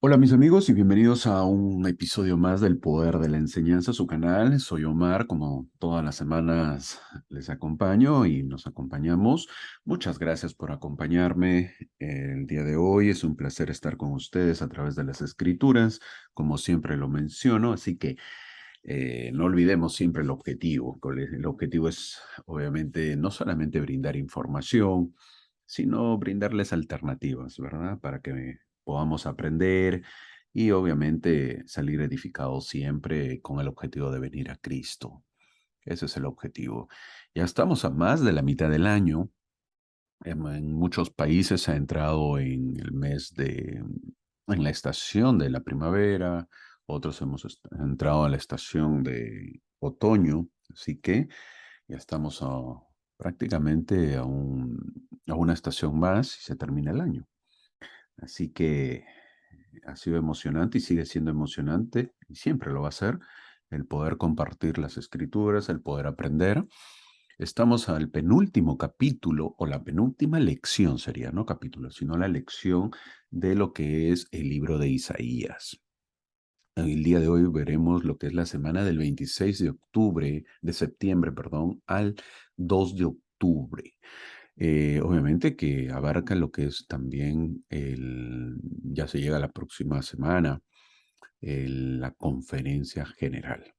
Hola mis amigos y bienvenidos a un episodio más del Poder de la Enseñanza, su canal. Soy Omar, como todas las semanas les acompaño y nos acompañamos. Muchas gracias por acompañarme el día de hoy. Es un placer estar con ustedes a través de las escrituras, como siempre lo menciono, así que no olvidemos siempre el objetivo. El objetivo es obviamente no solamente brindar información, sino brindarles alternativas, ¿verdad? Para que podamos aprender y obviamente salir edificados siempre con el objetivo de venir a Cristo. Ese es el objetivo. Ya estamos a más de la mitad del año. En muchos países se ha entrado en la estación de la primavera, otros hemos entrado a la estación de otoño, así que ya estamos prácticamente a una estación más y se termina el año. Así que ha sido emocionante y sigue siendo emocionante, y siempre lo va a ser, el poder compartir las escrituras, el poder aprender. Estamos al penúltimo capítulo, o la penúltima lección sería, no capítulo, sino la lección de lo que es el libro de Isaías. El día de hoy veremos lo que es la semana del 26 de octubre, de septiembre, perdón, al 2 de octubre. Obviamente que abarca lo que es también ya se llega la próxima semana, la conferencia general.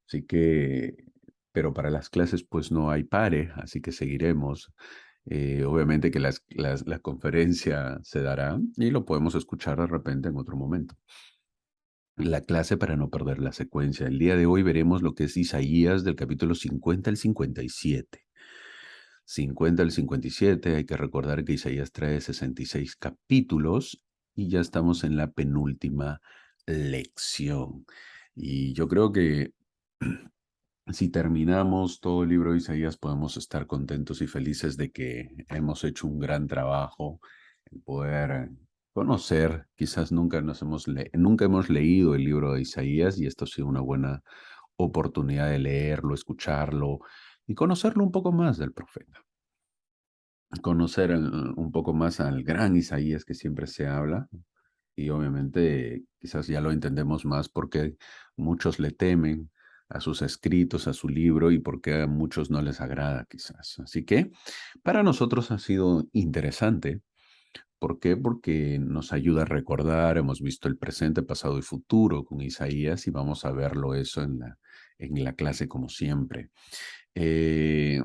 Así que, pero para las clases pues no hay pare, así que seguiremos. Obviamente que la conferencia se dará y lo podemos escuchar de repente en otro momento. La clase para no perder la secuencia. El día de hoy veremos lo que es Isaías del capítulo 50 al 57. 50 al 57, hay que recordar que Isaías trae 66 capítulos y ya estamos en la penúltima lección. Y yo creo que si terminamos todo el libro de Isaías, podemos estar contentos y felices de que hemos hecho un gran trabajo en poder conocer. Quizás nunca hemos leído el libro de Isaías y esto ha sido una buena oportunidad de leerlo, escucharlo y conocerlo un poco más del profeta. Conocer un poco más al gran Isaías que siempre se habla y obviamente quizás ya lo entendemos más porque muchos le temen a sus escritos, a su libro y porque a muchos no les agrada quizás. Así que para nosotros ha sido interesante. ¿Por qué? Porque nos ayuda a recordar, hemos visto el presente, pasado y futuro con Isaías y vamos a verlo eso en la clase como siempre. Eh,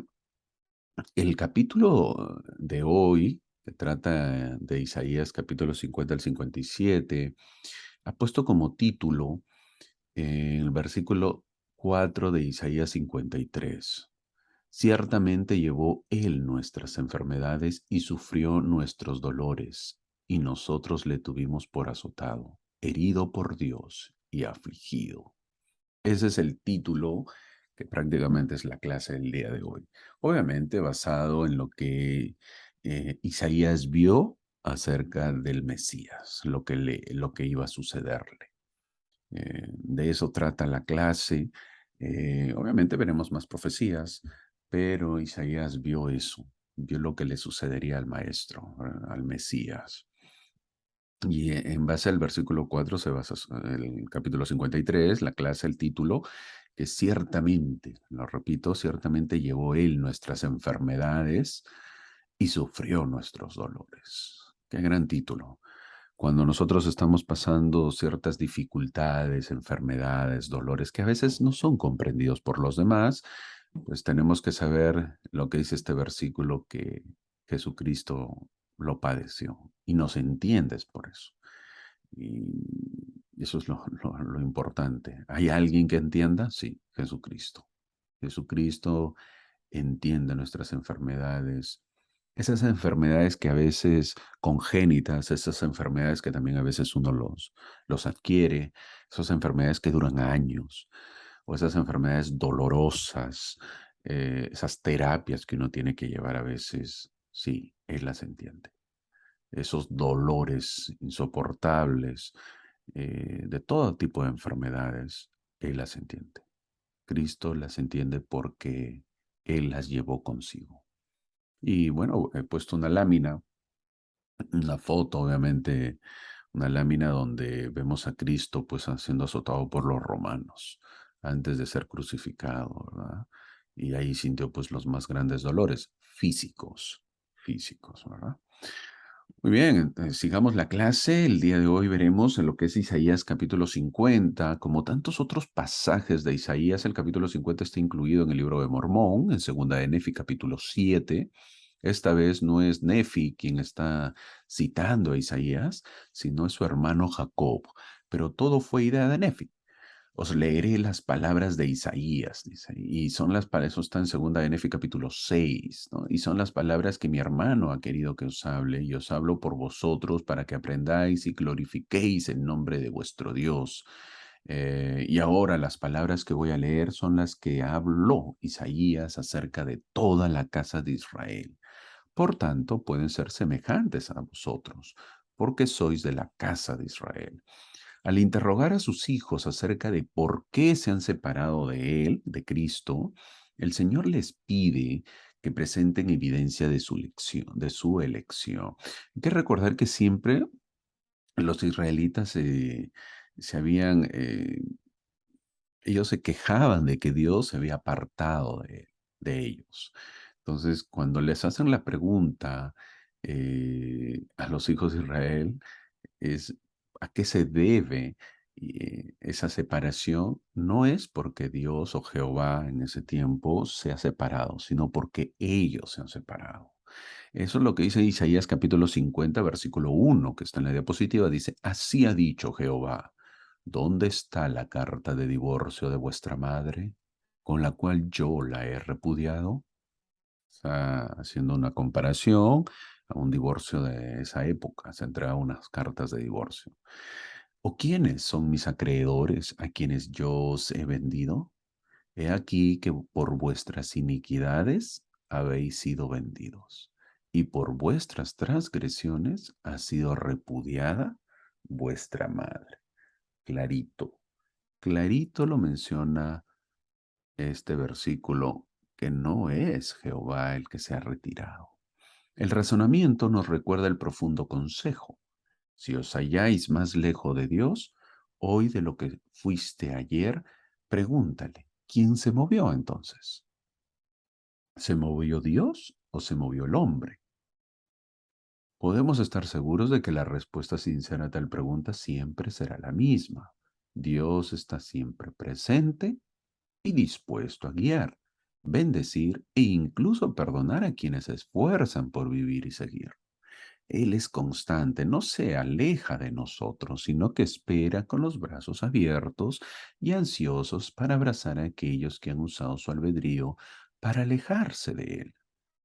el capítulo de hoy, que trata de Isaías capítulo 50 al 57, ha puesto como título el versículo 4 de Isaías 53. Ciertamente llevó Él nuestras enfermedades y sufrió nuestros dolores, y nosotros le tuvimos por azotado, herido por Dios y afligido. Ese es el título que prácticamente es la clase del día de hoy. Obviamente basado en lo que Isaías vio acerca del Mesías, lo que iba a sucederle. De eso trata la clase. Obviamente veremos más profecías, pero Isaías vio eso, vio lo que le sucedería al maestro, al Mesías. Y en base al versículo 4 se basa el capítulo 53, la clase, el título, que ciertamente, lo repito, ciertamente llevó él nuestras enfermedades y sufrió nuestros dolores. Qué gran título. Cuando nosotros estamos pasando ciertas dificultades, enfermedades, dolores que a veces no son comprendidos por los demás, pues tenemos que saber lo que dice este versículo, que Jesucristo lo padeció y nos entiendes por eso. Y eso es lo importante. ¿Hay alguien que entienda? Sí, Jesucristo. Jesucristo entiende nuestras enfermedades, esas enfermedades que a veces congénitas, esas enfermedades que también a veces uno los adquiere, esas enfermedades que duran años, o esas enfermedades dolorosas, esas terapias que uno tiene que llevar a veces, sí, Él las entiende. Esos dolores insoportables, de todo tipo de enfermedades, Él las entiende. Cristo las entiende porque Él las llevó consigo. Y bueno, he puesto una lámina, una foto, obviamente, una lámina donde vemos a Cristo pues siendo azotado por los romanos antes de ser crucificado, ¿verdad? Y ahí sintió pues los más grandes dolores físicos, ¿verdad? Muy bien, sigamos la clase. El día de hoy veremos en lo que es Isaías capítulo 50. Como tantos otros pasajes de Isaías, el capítulo 50 está incluido en el libro de Mormón, en segunda de Nefi capítulo 7. Esta vez no es Nefi quien está citando a Isaías, sino es su hermano Jacob. Pero todo fue idea de Nefi. Os leeré las palabras de Isaías, dice, y son las palabras, eso está en segunda de Nefi capítulo 6, ¿no? Y son las palabras que mi hermano ha querido que os hable, y os hablo por vosotros para que aprendáis y glorifiquéis el nombre de vuestro Dios. Y ahora las palabras que voy a leer son las que habló Isaías acerca de toda la casa de Israel. Por tanto, pueden ser semejantes a vosotros, porque sois de la casa de Israel. Al interrogar a sus hijos acerca de por qué se han separado de Él, de Cristo, el Señor les pide que presenten evidencia de su elección, de su elección. Hay que recordar que siempre los israelitas se habían, ellos se quejaban de que Dios se había apartado de ellos. Entonces, cuando les hacen la pregunta a los hijos de Israel, es a qué se debe esa separación. No es porque Dios o Jehová en ese tiempo se ha separado, sino porque ellos se han separado. Eso es lo que dice Isaías capítulo 50, versículo 1, que está en la diapositiva. Dice, así ha dicho Jehová, ¿dónde está la carta de divorcio de vuestra madre, con la cual yo la he repudiado? Está haciendo una comparación a un divorcio de esa época. Se entregan unas cartas de divorcio. ¿O quiénes son mis acreedores a quienes yo os he vendido? He aquí que por vuestras iniquidades habéis sido vendidos, y por vuestras transgresiones ha sido repudiada vuestra madre. Clarito, clarito lo menciona este versículo, que no es Jehová el que se ha retirado. El razonamiento nos recuerda el profundo consejo. Si os halláis más lejos de Dios, hoy de lo que fuiste ayer, pregúntale, ¿quién se movió entonces? ¿Se movió Dios o se movió el hombre? Podemos estar seguros de que la respuesta sincera a tal pregunta siempre será la misma. Dios está siempre presente y dispuesto a guiar, bendecir e incluso perdonar a quienes se esfuerzan por vivir y seguir. Él es constante, no se aleja de nosotros, sino que espera con los brazos abiertos y ansiosos para abrazar a aquellos que han usado su albedrío para alejarse de Él,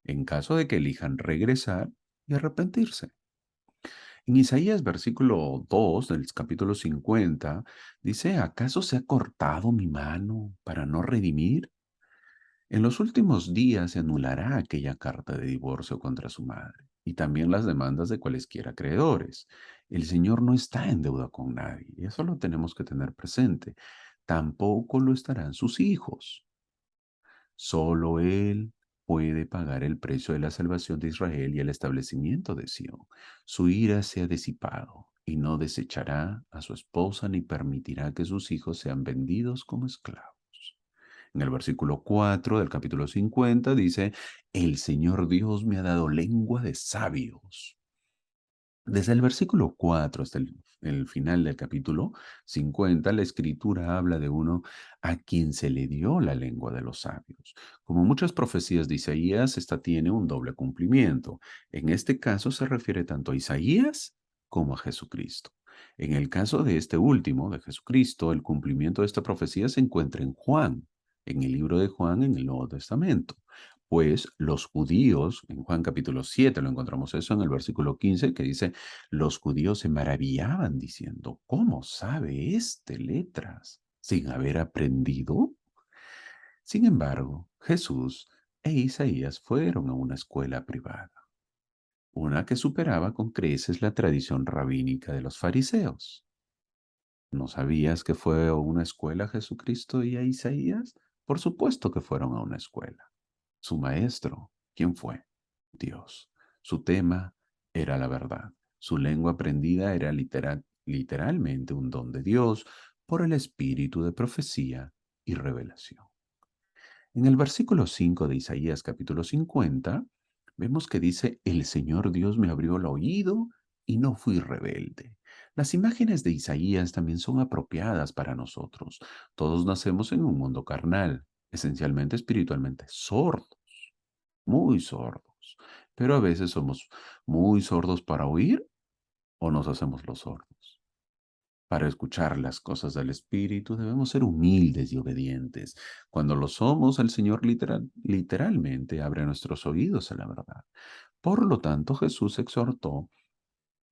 en caso de que elijan regresar y arrepentirse. En Isaías versículo 2 del capítulo 50 dice, ¿acaso se ha cortado mi mano para no redimir? En los últimos días se anulará aquella carta de divorcio contra su madre y también las demandas de cualesquiera acreedores. El Señor no está en deuda con nadie, y eso lo tenemos que tener presente. Tampoco lo estarán sus hijos. Solo Él puede pagar el precio de la salvación de Israel y el establecimiento de Sión. Su ira se ha disipado y no desechará a su esposa ni permitirá que sus hijos sean vendidos como esclavos. En el versículo 4 del capítulo 50 dice, el Señor Dios me ha dado lengua de sabios. Desde el versículo 4 hasta el final del capítulo 50, la escritura habla de uno a quien se le dio la lengua de los sabios. Como muchas profecías de Isaías, esta tiene un doble cumplimiento. En este caso se refiere tanto a Isaías como a Jesucristo. En el caso de este último, de Jesucristo, el cumplimiento de esta profecía se encuentra en Juan, en el libro de Juan, en el Nuevo Testamento. Pues los judíos, en Juan capítulo 7 lo encontramos eso en el versículo 15, que dice, los judíos se maravillaban diciendo, ¿cómo sabe este letras sin haber aprendido? Sin embargo, Jesús e Isaías fueron a una escuela privada, una que superaba con creces la tradición rabínica de los fariseos. ¿No sabías que fue a una escuela Jesucristo y a Isaías? Por supuesto que fueron a una escuela. Su maestro, ¿quién fue? Dios. Su tema era la verdad. Su lengua aprendida era literalmente un don de Dios por el espíritu de profecía y revelación. En el versículo 5 de Isaías capítulo 50, vemos que dice, el Señor Dios me abrió el oído y no fui rebelde. Las imágenes de Isaías también son apropiadas para nosotros. Todos nacemos en un mundo carnal, esencialmente espiritualmente sordos, muy sordos. Pero a veces somos muy sordos para oír o nos hacemos los sordos. Para escuchar las cosas del Espíritu debemos ser humildes y obedientes. Cuando lo somos, el Señor literalmente abre nuestros oídos a la verdad. Por lo tanto, Jesús exhortó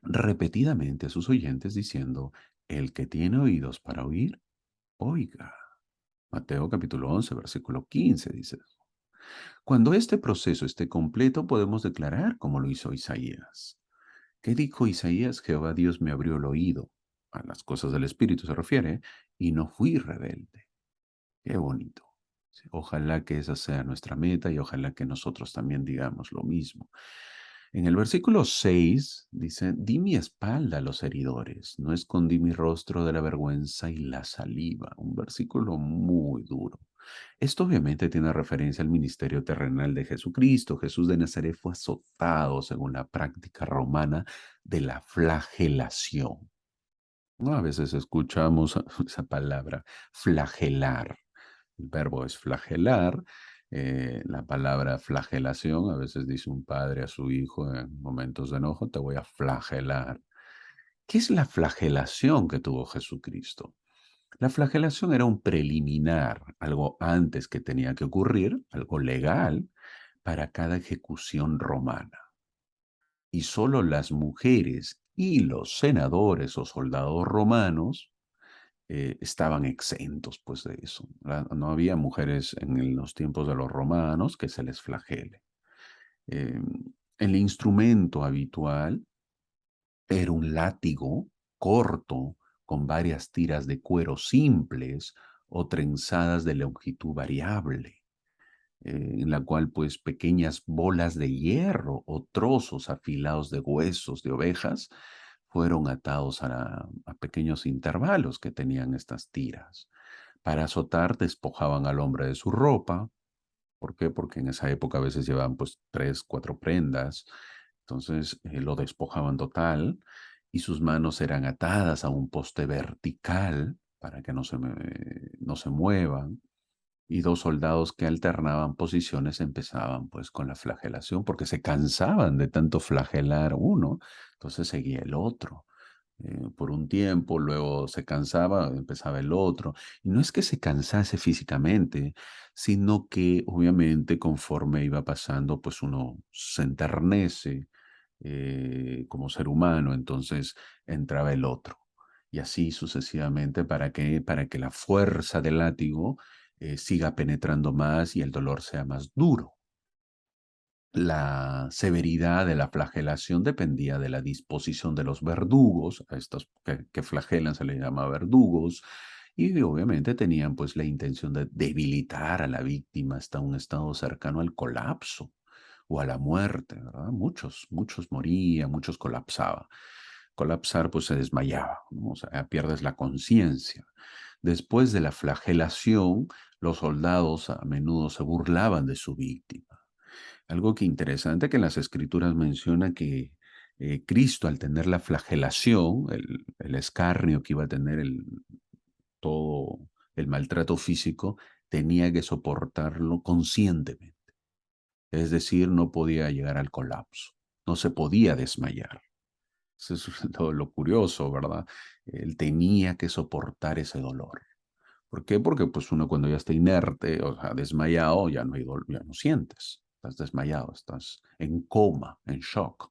repetidamente a sus oyentes diciendo, el que tiene oídos para oír, oiga. Mateo capítulo 11, versículo 15 dice. Cuando este proceso esté completo, podemos declarar como lo hizo Isaías. ¿Qué dijo Isaías? Jehová Dios me abrió el oído. A las cosas del Espíritu se refiere, y no fui rebelde. Qué bonito. Sí, ojalá que esa sea nuestra meta y ojalá que nosotros también digamos lo mismo. En el versículo 6 dice, di mi espalda a los heridores, no escondí mi rostro de la vergüenza y la saliva. Un versículo muy duro. Esto obviamente tiene referencia al ministerio terrenal de Jesucristo. Jesús de Nazaret fue azotado según la práctica romana de la flagelación. ¿No? A veces escuchamos esa palabra, flagelar. El verbo es flagelar. La palabra flagelación, a veces dice un padre a su hijo en momentos de enojo, te voy a flagelar. ¿Qué es la flagelación que tuvo Jesucristo? La flagelación era un preliminar, algo antes que tenía que ocurrir, algo legal, para cada ejecución romana. Y solo las mujeres y los senadores o soldados romanos estaban exentos pues de eso. No había mujeres en los tiempos de los romanos que se les flagele. Eh, el instrumento habitual era un látigo corto con varias tiras de cuero simples o trenzadas de longitud variable, en la cual pues pequeñas bolas de hierro o trozos afilados de huesos de ovejas fueron atados a pequeños intervalos que tenían estas tiras. Para azotar despojaban al hombre de su ropa. ¿Por qué? Porque en esa época a veces llevaban pues 3, 4 prendas. Entonces lo despojaban total y sus manos eran atadas a un poste vertical para que no se muevan. Y dos soldados que alternaban posiciones empezaban pues con la flagelación porque se cansaban de tanto flagelar uno, entonces seguía el otro. Por un tiempo, luego se cansaba, empezaba el otro. Y no es que se cansase físicamente, sino que obviamente conforme iba pasando, pues uno se enternece como ser humano, entonces entraba el otro. Y así sucesivamente, Para que la fuerza del látigo siga penetrando más y el dolor sea más duro. La severidad de la flagelación dependía de la disposición de los verdugos, a estos que flagelan se les llama verdugos, y obviamente tenían pues la intención de debilitar a la víctima hasta un estado cercano al colapso o a la muerte, ¿verdad? Muchos morían, muchos colapsaban. Colapsar pues se desmayaba, ¿no? O sea, pierdes la conciencia. Después de la flagelación, los soldados a menudo se burlaban de su víctima. Algo que interesante que en las escrituras menciona que Cristo al tener la flagelación, el escarnio que iba a tener todo el maltrato físico, tenía que soportarlo conscientemente. Es decir, no podía llegar al colapso, no se podía desmayar. Eso es todo lo curioso, ¿verdad? Él tenía que soportar ese dolor. ¿Por qué? Porque pues uno cuando ya está inerte, o sea, desmayado, ya no hay dolor, ya no sientes. Estás desmayado, estás en coma, en shock.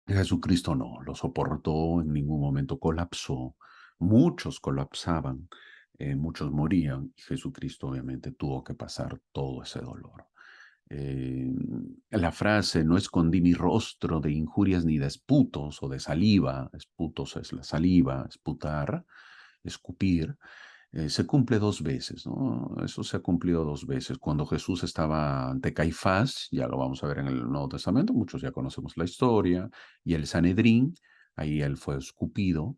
Jesucristo no, lo soportó, en ningún momento colapsó. Muchos colapsaban, muchos morían y Jesucristo obviamente tuvo que pasar todo ese dolor. Eh, la frase, no escondí mi rostro de injurias ni de esputos o de saliva, esputos es la saliva, esputar, escupir, se cumple dos veces, ¿no? Eso se ha cumplido dos veces. Cuando Jesús estaba ante Caifás, ya lo vamos a ver en el Nuevo Testamento, muchos ya conocemos la historia, y el Sanedrín, Ahí él fue escupido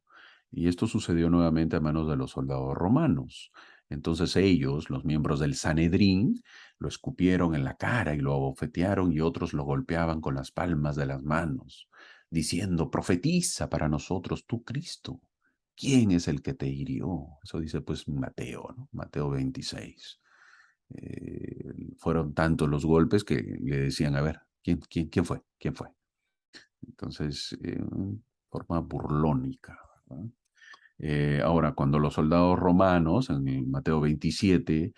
y esto sucedió nuevamente a manos de los soldados romanos. Entonces ellos, los miembros del Sanedrín, lo escupieron en la cara y lo abofetearon y otros lo golpeaban con las palmas de las manos, diciendo, profetiza para nosotros tú, Cristo. ¿Quién es el que te hirió? Eso dice pues Mateo, ¿no? Mateo 26. Fueron tantos los golpes que le decían, a ver, ¿quién fue? ¿Quién fue? Entonces, forma burlónica, ¿verdad? Ahora, cuando los soldados romanos, en el Mateo 27,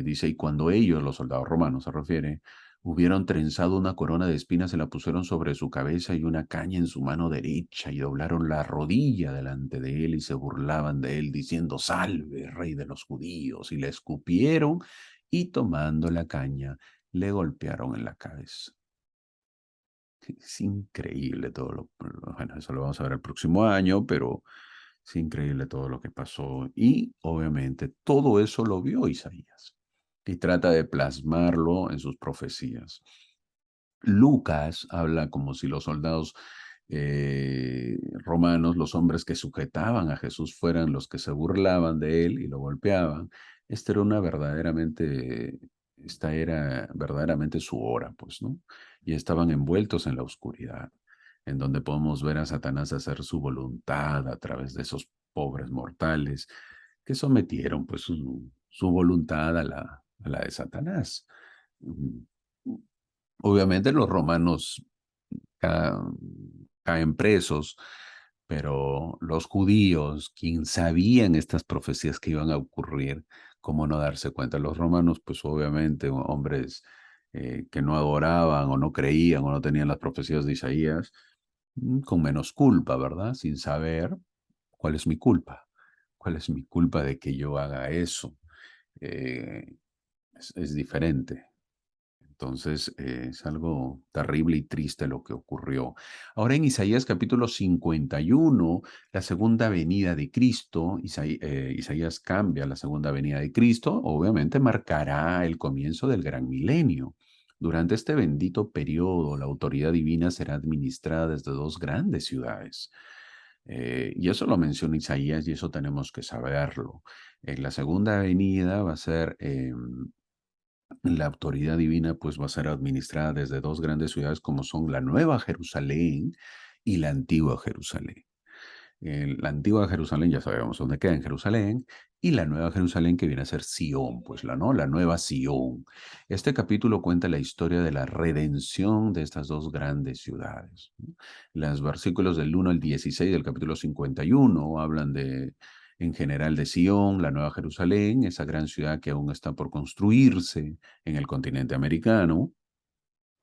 dice, y cuando ellos, los soldados romanos se refiere, hubieron trenzado una corona de espinas, se la pusieron sobre su cabeza y una caña en su mano derecha, y doblaron la rodilla delante de él y se burlaban de él, diciendo, salve, rey de los judíos, y le escupieron y tomando la caña, le golpearon en la cabeza. Es increíble todo bueno, eso lo vamos a ver el próximo año, pero es increíble todo lo que pasó. Y obviamente todo eso lo vio Isaías y trata de plasmarlo en sus profecías. Lucas habla como si los soldados romanos, los hombres que sujetaban a Jesús, fueran los que se burlaban de él y lo golpeaban. Esta era una verdaderamente, esta era verdaderamente su hora, pues, ¿no? Y estaban envueltos en la oscuridad, en donde podemos ver a Satanás hacer su voluntad a través de esos pobres mortales que sometieron, pues, su voluntad a la de Satanás. Mm, Obviamente los romanos ca- caen presos, pero los judíos, quien sabían estas profecías que iban a ocurrir, ¿cómo no darse cuenta? Los romanos, pues obviamente, hombres que no adoraban o no creían o no tenían las profecías de Isaías, con menos culpa, ¿verdad? Sin saber cuál es mi culpa, cuál es mi culpa de que yo haga eso. Eh, es diferente. Entonces, es algo terrible y triste lo que ocurrió. Ahora en Isaías capítulo 51, la segunda venida de Cristo, Isaías cambia la segunda venida de Cristo, obviamente marcará el comienzo del gran milenio. Durante este bendito periodo, la autoridad divina será administrada desde dos grandes ciudades. Y eso lo menciona Isaías y eso tenemos que saberlo. La segunda venida va a ser la autoridad divina pues va a ser administrada desde dos grandes ciudades como son la Nueva Jerusalén y la Antigua Jerusalén. La Antigua Jerusalén ya sabemos dónde queda, en Jerusalén, y la Nueva Jerusalén que viene a ser Sión, pues ¿no? La Nueva Sión. Este capítulo cuenta la historia de la redención de estas dos grandes ciudades, ¿no? Los versículos del 1 al 16 del capítulo 51 hablan en general de Sión, la Nueva Jerusalén, esa gran ciudad que aún está por construirse en el continente americano,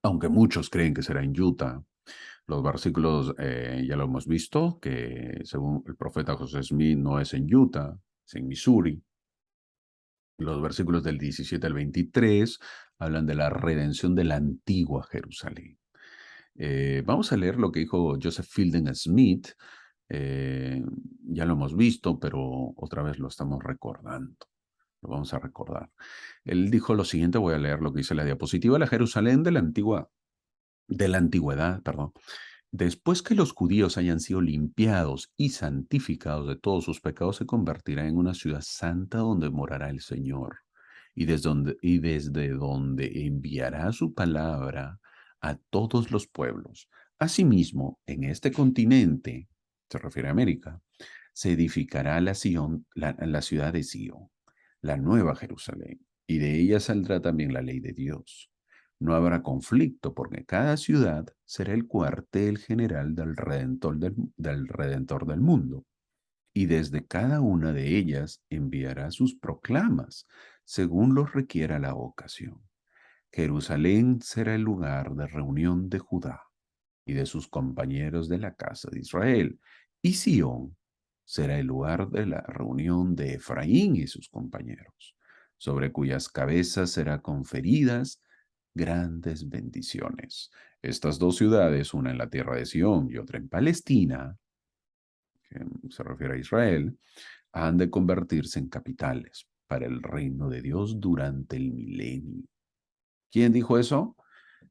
aunque muchos creen que será en Utah. Los versículos ya lo hemos visto, que según el profeta José Smith no es en Utah, es en Missouri. Los versículos del 17 al 23 hablan de la redención de la antigua Jerusalén. Vamos a leer lo que dijo Joseph Fielding Smith. Ya lo hemos visto, pero otra vez lo estamos recordando. Lo vamos a recordar. Él dijo lo siguiente, voy a leer lo que dice la diapositiva: la Jerusalén de la antigüedad, perdón. Después que los judíos hayan sido limpiados y santificados de todos sus pecados, se convertirá en una ciudad santa donde morará el Señor y desde donde enviará su palabra a todos los pueblos. Asimismo, en este continente, se refiere a América, se edificará la ciudad de Sion, la nueva Jerusalén, y de ella saldrá también la ley de Dios. No habrá conflicto porque cada ciudad será el cuartel general del Redentor del mundo. Y desde cada una de ellas enviará sus proclamas, según los requiera la ocasión. Jerusalén será el lugar de reunión de Judá y de sus compañeros de la casa de Israel, y Sión será el lugar de la reunión de Efraín y sus compañeros, sobre cuyas cabezas serán conferidas grandes bendiciones. Estas dos ciudades, una en la tierra de Sión y otra en Palestina, que se refiere a Israel, han de convertirse en capitales para el reino de Dios durante el milenio. ¿Quién dijo eso?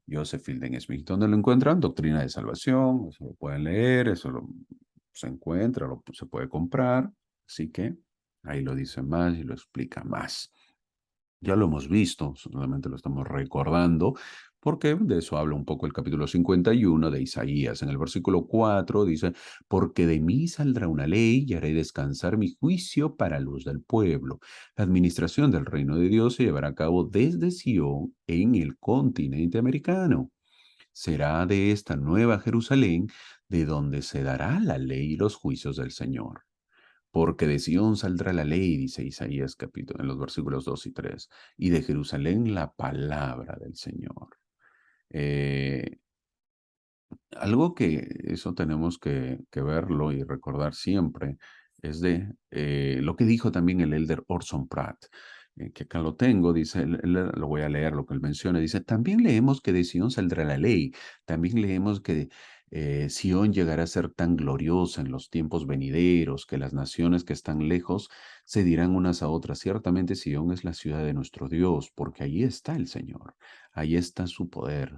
Joseph Fielding Smith. ¿Dónde lo encuentran? Doctrina de Salvación, eso lo pueden leer, se encuentra, se puede comprar, así que ahí lo dice más y lo explica más. Ya lo hemos visto, solamente lo estamos recordando, porque de eso habla un poco el capítulo 51 de Isaías. En el versículo 4 dice, porque de mí saldrá una ley y haré descansar mi juicio para luz del pueblo. La administración del reino de Dios se llevará a cabo desde Sion en el continente americano. Será de esta nueva Jerusalén de donde se dará la ley y los juicios del Señor. Porque de Sión saldrá la ley, dice Isaías capítulo, en los versículos 2 y 3, y de Jerusalén la palabra del Señor. Eh, Algo que eso tenemos que verlo y recordar siempre es de lo que dijo también el elder Orson Pratt, que acá lo tengo, dice, lo voy a leer, lo que él menciona, dice, también leemos que de Sión saldrá la ley, también leemos que Sión llegará a ser tan gloriosa en los tiempos venideros, que las naciones que están lejos se dirán unas a otras, ciertamente Sión es la ciudad de nuestro Dios, porque allí está el Señor, ahí está su poder,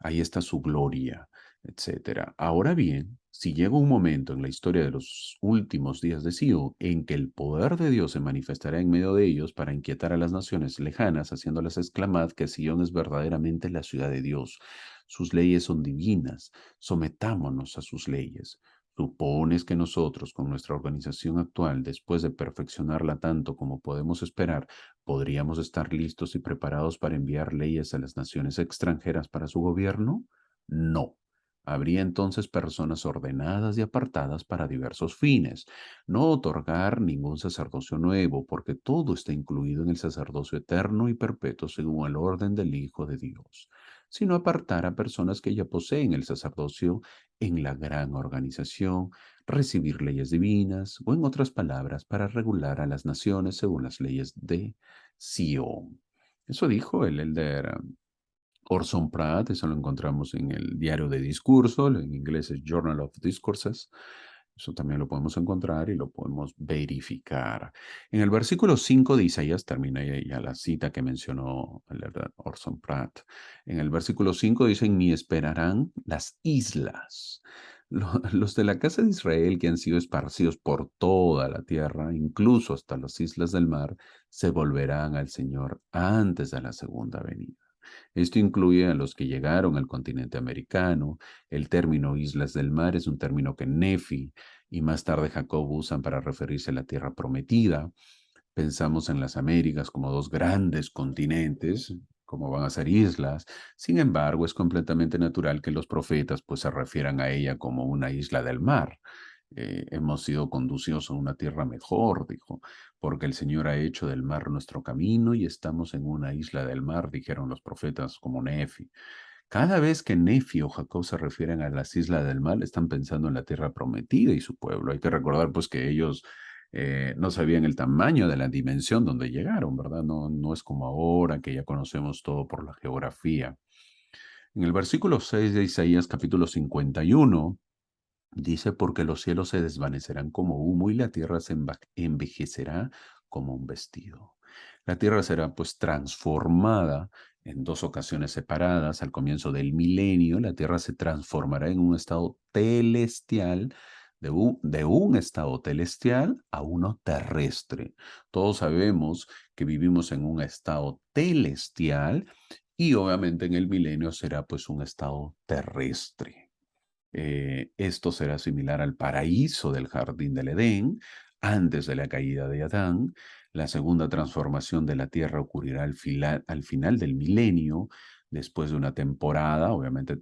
ahí está su gloria, etcétera. Ahora bien, si llega un momento en la historia de los últimos días de Sion en que el poder de Dios se manifestará en medio de ellos para inquietar a las naciones lejanas, haciéndoles exclamar que Sion es verdaderamente la ciudad de Dios. Sus leyes son divinas. Sometámonos a sus leyes. ¿Supones que nosotros, con nuestra organización actual, después de perfeccionarla tanto como podemos esperar, podríamos estar listos y preparados para enviar leyes a las naciones extranjeras para su gobierno? No. Habría entonces personas ordenadas y apartadas para diversos fines. No otorgar ningún sacerdocio nuevo, porque todo está incluido en el sacerdocio eterno y perpetuo según el orden del Hijo de Dios, sino apartar a personas que ya poseen el sacerdocio en la gran organización, recibir leyes divinas, o en otras palabras, para regular a las naciones según las leyes de Sion. Eso dijo el elder Orson Pratt, eso lo encontramos en el Diario de Discurso, en inglés es Journal of Discourses. Eso también lo podemos encontrar y lo podemos verificar. En el versículo 5 de Isaías, termina ya la cita que mencionó el elder Orson Pratt. En el versículo 5 dicen, ni esperarán las islas. Los de la casa de Israel que han sido esparcidos por toda la tierra, incluso hasta las islas del mar, se volverán al Señor antes de la segunda venida. Esto incluye a los que llegaron al continente americano. El término islas del mar es un término que Nefi y más tarde Jacob usan para referirse a la tierra prometida. Pensamos en las Américas como dos grandes continentes, como van a ser islas. Sin embargo, es completamente natural que los profetas pues se refieran a ella como una isla del mar. Hemos sido conducidos a una tierra mejor, dijo, porque el Señor ha hecho del mar nuestro camino y estamos en una isla del mar, dijeron los profetas como Nefi. Cada vez que Nefi o Jacob se refieren a las islas del mar, están pensando en la tierra prometida y su pueblo. Hay que recordar pues que ellos no sabían el tamaño de la dimensión donde llegaron, ¿verdad? No, no es como ahora que ya conocemos todo por la geografía. En el versículo 6 de Isaías capítulo 51 dice, porque los cielos se desvanecerán como humo y la tierra se envejecerá como un vestido. La tierra será pues transformada en dos ocasiones separadas. Al comienzo del milenio, la tierra se transformará en un estado celestial, de un estado celestial a uno terrestre. Todos sabemos que vivimos en un estado celestial y obviamente en el milenio será pues un estado terrestre. Esto será similar al paraíso del jardín del Edén antes de la caída de Adán. La segunda transformación de la tierra ocurrirá al final del milenio, después de una temporada, obviamente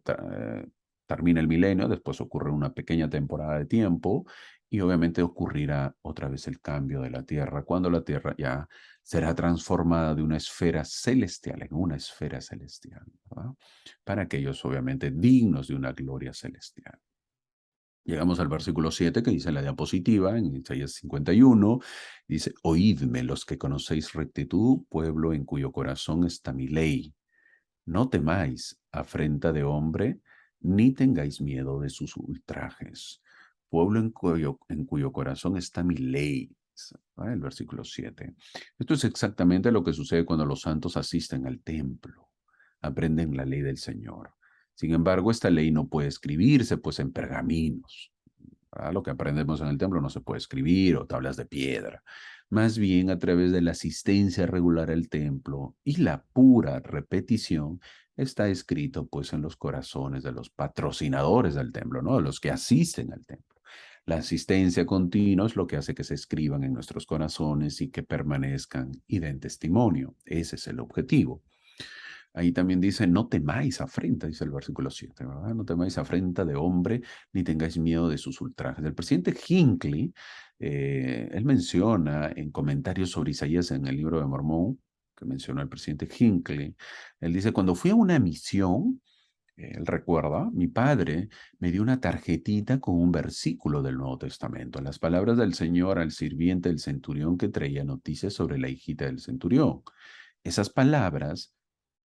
termina el milenio, después ocurre una pequeña temporada de tiempo y obviamente ocurrirá otra vez el cambio de la tierra, cuando la tierra ya será transformada de una esfera celestial en una esfera celestial, ¿verdad? Para aquellos obviamente dignos de una gloria celestial. Llegamos al versículo 7 que dice la diapositiva en Isaías 51, dice, oídme los que conocéis rectitud, pueblo en cuyo corazón está mi ley. No temáis afrenta de hombre, ni tengáis miedo de sus ultrajes. Pueblo en cuyo corazón está mi ley. El versículo 7. Esto es exactamente lo que sucede cuando los santos asisten al templo. aprenden la ley del Señor. Sin embargo, esta ley no puede escribirse pues en pergaminos. ¿Verdad? Lo que aprendemos en el templo no se puede escribir o tablas de piedra. Más bien a través de la asistencia regular al templo y la pura repetición está escrito pues en los corazones de los patrocinadores del templo, ¿no? De los que asisten al templo. La asistencia continua es lo que hace que se escriban en nuestros corazones y que permanezcan y den testimonio. Ese es el objetivo. Ahí también dice, no temáis afrenta, dice el versículo 7, ¿verdad? No temáis afrenta de hombre, ni tengáis miedo de sus ultrajes. El presidente Hinckley, él menciona en comentarios sobre Isaías en el libro de Mormón, que menciona el presidente Hinckley, él dice, cuando fui a una misión, él recuerda, mi padre me dio una tarjetita con un versículo del Nuevo Testamento, las palabras del Señor al sirviente del centurión que traía noticias sobre la hijita del centurión. Esas palabras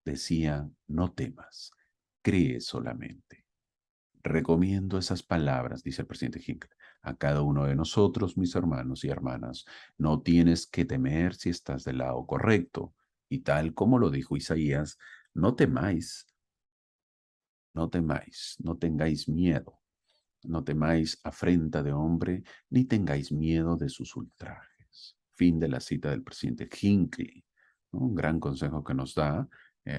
decían, no temas, cree solamente. Recomiendo esas palabras, dice el presidente Hinckley, a cada uno de nosotros, mis hermanos y hermanas. No tienes que temer si estás del lado correcto. Y tal como lo dijo Isaías, no temáis, no temáis, no tengáis miedo. No temáis afrenta de hombre, ni tengáis miedo de sus ultrajes. Fin de la cita del presidente Hinckley, ¿no? Un gran consejo que nos da.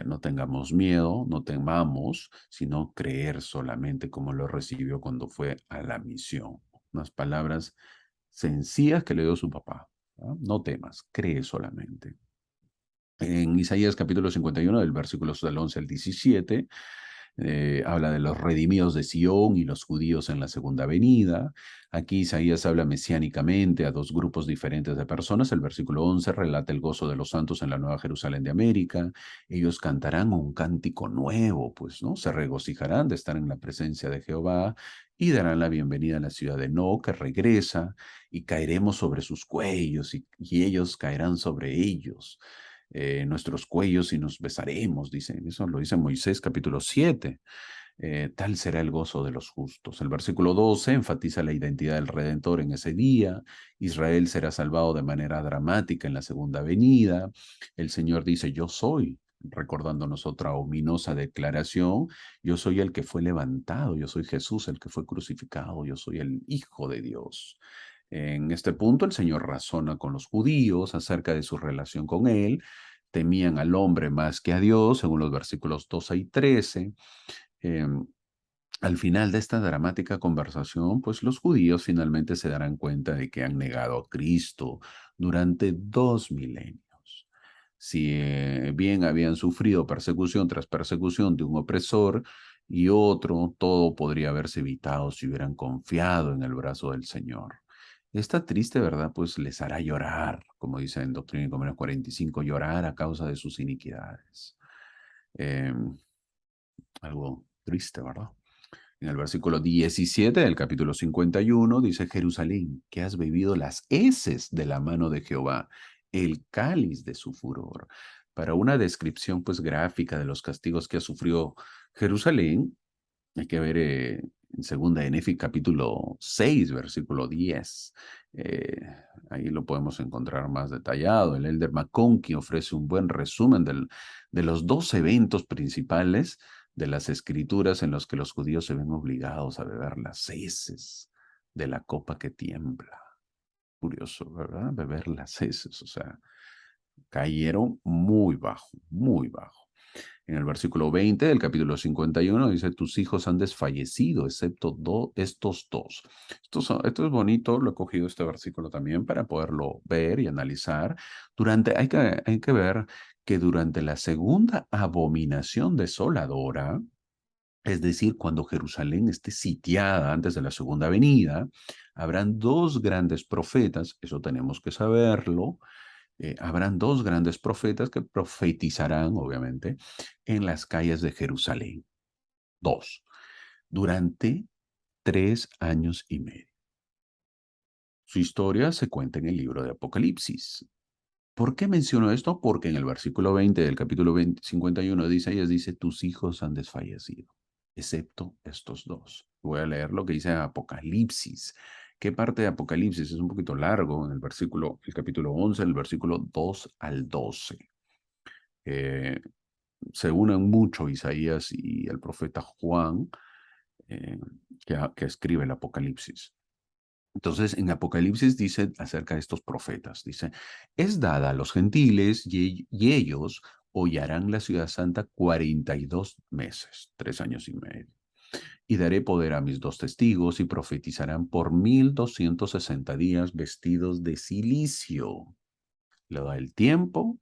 No tengamos miedo, no temamos, sino creer solamente como lo recibió cuando fue a la misión. Unas palabras sencillas que le dio su papá. ¿No? No temas, cree solamente. En Isaías capítulo 51, del versículos del 11 al 17, habla de los redimidos de Sión y los judíos en la segunda venida. Aquí Isaías habla mesiánicamente a dos grupos diferentes de personas. El versículo 11 relata el gozo de los santos en la Nueva Jerusalén de América. Ellos cantarán un cántico nuevo, pues, ¿no? Se regocijarán de estar en la presencia de Jehová y darán la bienvenida a la ciudad de No, que regresa, y caeremos sobre sus cuellos y ellos caerán sobre ellos. Nuestros cuellos y nos besaremos, dice. Eso lo dice Moisés capítulo 7. Tal será el gozo de los justos. El versículo 12 enfatiza la identidad del Redentor en ese día. Israel será salvado de manera dramática en la segunda venida. El Señor dice, yo soy, recordándonos otra ominosa declaración, yo soy el que fue levantado, yo soy Jesús el que fue crucificado, yo soy el Hijo de Dios. En este punto el Señor razona con los judíos acerca de su relación con Él. Temían al hombre más que a Dios, según los versículos 12 y 13. Eh, Al final de esta dramática conversación, pues los judíos finalmente se darán cuenta de que han negado a Cristo durante 2 milenios. Si bien habían sufrido persecución tras persecución de un opresor y otro, todo podría haberse evitado si hubieran confiado en el brazo del Señor. Esta triste verdad pues les hará llorar, como dice en Doctrina y Convenios 45, llorar a causa de sus iniquidades. Eh, Algo triste, ¿verdad? En el versículo 17 del capítulo 51 dice, Jerusalén, que has bebido las heces de la mano de Jehová, el cáliz de su furor. Para una descripción pues gráfica de los castigos que ha sufrido Jerusalén, hay que ver en segunda de Nefi capítulo 6, versículo 10. Eh, Ahí lo podemos encontrar más detallado. El Elder McConkie ofrece un buen resumen de los dos eventos principales de las escrituras en los que los judíos se ven obligados a beber las heces de la copa que tiembla. Curioso, ¿verdad? Beber las heces, o sea, cayeron muy bajo, muy bajo. En el versículo 20 del capítulo 51 dice, tus hijos han desfallecido, excepto estos dos. Esto es bonito, lo he cogido este versículo también para poderlo ver y analizar. Hay que ver que durante la segunda abominación desoladora, es decir, cuando Jerusalén esté sitiada antes de la segunda venida, habrán dos grandes profetas, eso tenemos que saberlo, habrán dos grandes profetas que profetizarán, obviamente, en las calles de Jerusalén. Dos, durante 3 años y medio. Su historia se cuenta en el libro de Apocalipsis. ¿Por qué menciono esto? Porque en el versículo 20 del capítulo 51 de Isaías dice, tus hijos han desfallecido, excepto estos dos. Voy a leer lo que dice Apocalipsis. ¿Qué parte de Apocalipsis? Es un poquito largo, en el capítulo 11, el versículo 2 al 12. se unen mucho Isaías y el profeta Juan, eh, que escribe el Apocalipsis. Entonces, en Apocalipsis dice acerca de estos profetas, dice, es dada a los gentiles y ellos hollarán la ciudad santa 42 meses, 3 años y medio. Y daré poder a mis dos testigos y profetizarán por 1260 días vestidos de silicio. Le da el tiempo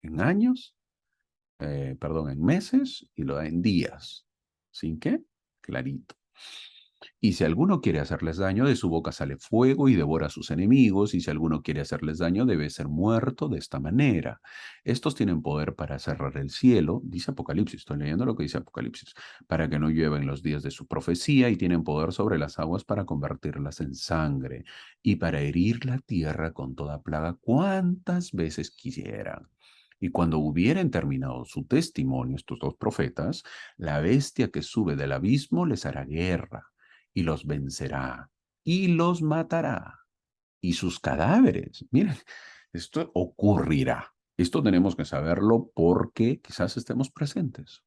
en años, perdón, en meses y lo da en días. ¿Sin qué? Clarito. Y si alguno quiere hacerles daño, de su boca sale fuego y devora a sus enemigos, y si alguno quiere hacerles daño, debe ser muerto de esta manera. Estos tienen poder para cerrar el cielo, dice Apocalipsis, estoy leyendo lo que dice Apocalipsis, para que no llueva en los días de su profecía, y tienen poder sobre las aguas para convertirlas en sangre, y para herir la tierra con toda plaga cuantas veces quisieran. Y cuando hubieren terminado su testimonio, estos dos profetas, la bestia que sube del abismo les hará guerra y los vencerá y los matará. Y sus cadáveres, miren, esto ocurrirá. Esto tenemos que saberlo porque quizás estemos presentes.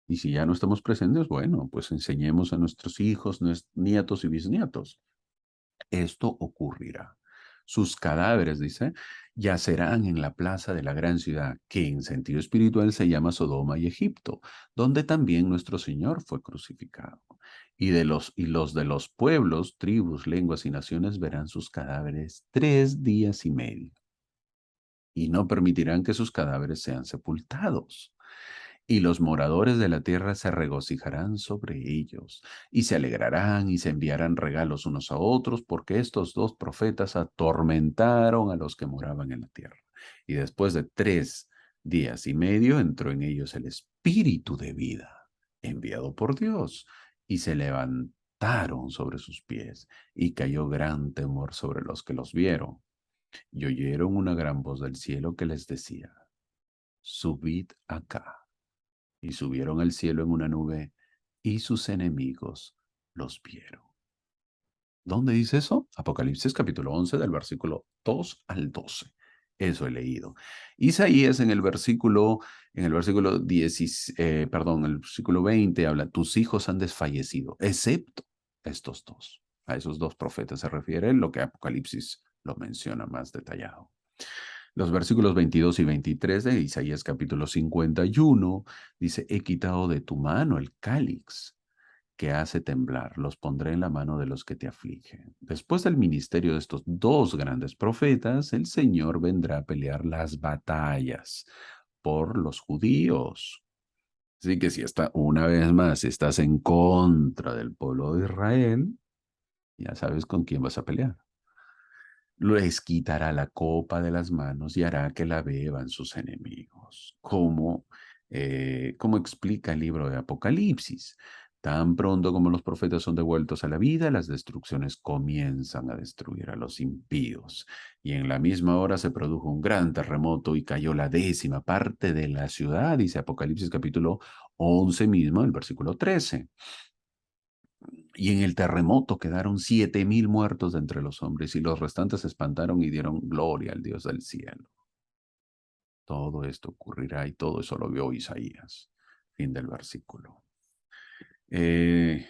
Y si ya no estamos presentes, bueno, pues enseñemos a nuestros hijos, nietos y bisnietos. Esto ocurrirá. Sus cadáveres, dice, yacerán en la plaza de la gran ciudad, que en sentido espiritual se llama Sodoma y Egipto, donde también nuestro Señor fue crucificado. Y los de los pueblos, tribus, lenguas y naciones verán sus cadáveres 3 días y medio, y no permitirán que sus cadáveres sean sepultados. Y los moradores de la tierra se regocijarán sobre ellos, y se alegrarán y se enviarán regalos unos a otros, porque estos dos profetas atormentaron a los que moraban en la tierra. Y después de 3 días y medio entró en ellos el espíritu de vida, enviado por Dios, y se levantaron sobre sus pies, y cayó gran temor sobre los que los vieron, y oyeron una gran voz del cielo que les decía, subid acá. Y subieron al cielo en una nube, y sus enemigos los vieron. ¿Dónde dice eso? Apocalipsis capítulo 11 del versículo 2 al 12. Eso he leído. Isaías en el versículo 10, perdón, el versículo 20 habla, tus hijos han desfallecido, excepto estos dos. A esos dos profetas se refiere, lo que Apocalipsis lo menciona más detallado. Los versículos 22 y 23 de Isaías capítulo 51 dice, he quitado de tu mano el cáliz que hace temblar, los pondré en la mano de los que te afligen. Después del ministerio de estos dos grandes profetas, el Señor vendrá a pelear las batallas por los judíos. Así que si una vez más estás en contra del pueblo de Israel, ya sabes con quién vas a pelear. Les quitará la copa de las manos y hará que la beban sus enemigos. Como explica el libro de Apocalipsis. Tan pronto como los profetas son devueltos a la vida, las destrucciones comienzan a destruir a los impíos. Y en la misma hora se produjo un gran terremoto y cayó la 10ª parte de la ciudad, dice Apocalipsis capítulo 11 mismo, el versículo 13. Y en el terremoto quedaron 7000 muertos de entre los hombres, y los restantes se espantaron y dieron gloria al Dios del cielo. Todo esto ocurrirá y todo eso lo vio Isaías. Fin del versículo.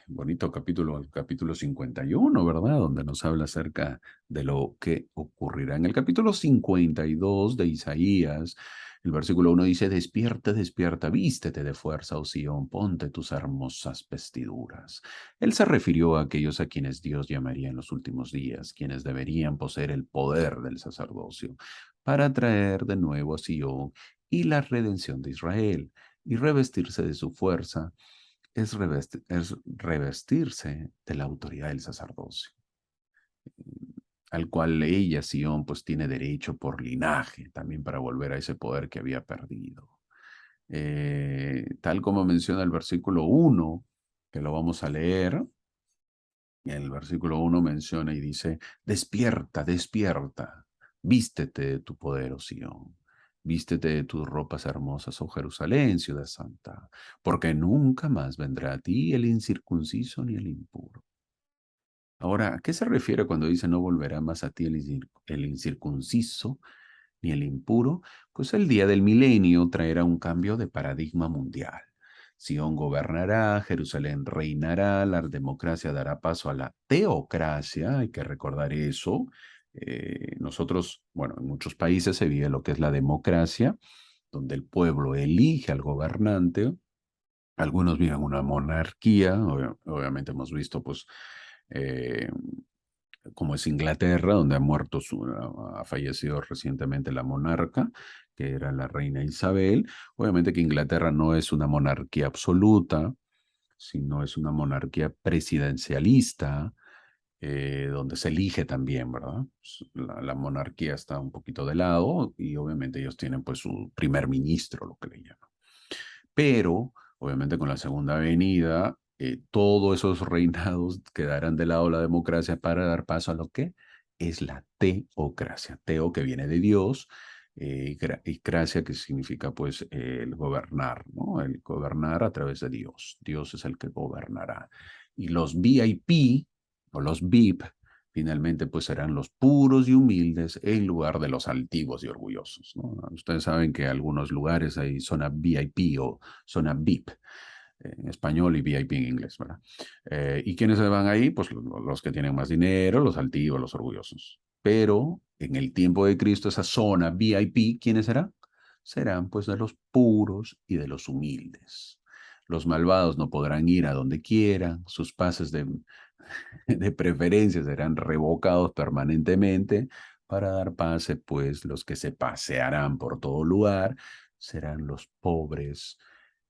Bonito capítulo, el capítulo 51, ¿verdad? Donde nos habla acerca de lo que ocurrirá. En el capítulo 52 de Isaías, el versículo 1 dice, despierta, despierta, vístete de fuerza, oh Sión, ponte tus hermosas vestiduras. Él se refirió a aquellos a quienes Dios llamaría en los últimos días, quienes deberían poseer el poder del sacerdocio, para traer de nuevo a Sión y la redención de Israel, y revestirse de su fuerza es revestirse de la autoridad del sacerdocio, al cual ella, Sión, pues tiene derecho por linaje, también para volver a ese poder que había perdido. Tal como menciona el versículo 1, que lo vamos a leer, el versículo 1 menciona y dice, despierta, despierta, vístete de tu poder, oh Sión. Vístete de tus ropas hermosas, oh Jerusalén, ciudad santa, porque nunca más vendrá a ti el incircunciso ni el impuro. Ahora, ¿a qué se refiere cuando dice no volverá más a ti el incircunciso ni el impuro, pues el día del milenio traerá un cambio de paradigma mundial. Sión gobernará, Jerusalén reinará, la democracia dará paso a la teocracia, hay que recordar eso. Nosotros, bueno, en muchos países se vive lo que es la democracia, donde el pueblo elige al gobernante. Algunos viven una monarquía, obviamente hemos visto, pues, eh, como es Inglaterra, donde ha fallecido recientemente la monarca, que era la reina Isabel. Obviamente que Inglaterra no es una monarquía absoluta, sino es una monarquía presidencialista, donde se elige también, ¿verdad? La monarquía está un poquito de lado y obviamente ellos tienen pues su primer ministro, lo que le llaman. Pero, obviamente, con la segunda venida, todos esos reinados quedarán de lado la democracia para dar paso a lo que es la teocracia. Teo que viene de Dios y cracia que significa pues el gobernar, ¿no? El gobernar a través de Dios. Dios es el que gobernará. Y los VIP o los VIP finalmente pues serán los puros y humildes en lugar de los altivos y orgullosos, ¿no? Ustedes saben que algunos lugares hay zona VIP o zona VIP en español y VIP en inglés, ¿verdad? ¿Y quiénes se van ahí? Pues los que tienen más dinero, los altivos, los orgullosos. Pero en el tiempo de Cristo, esa zona VIP, ¿quiénes serán? Serán pues de los puros y de los humildes. Los malvados no podrán ir a donde quieran, sus pases de preferencia serán revocados permanentemente para dar pase, pues los que se pasearán por todo lugar serán los pobres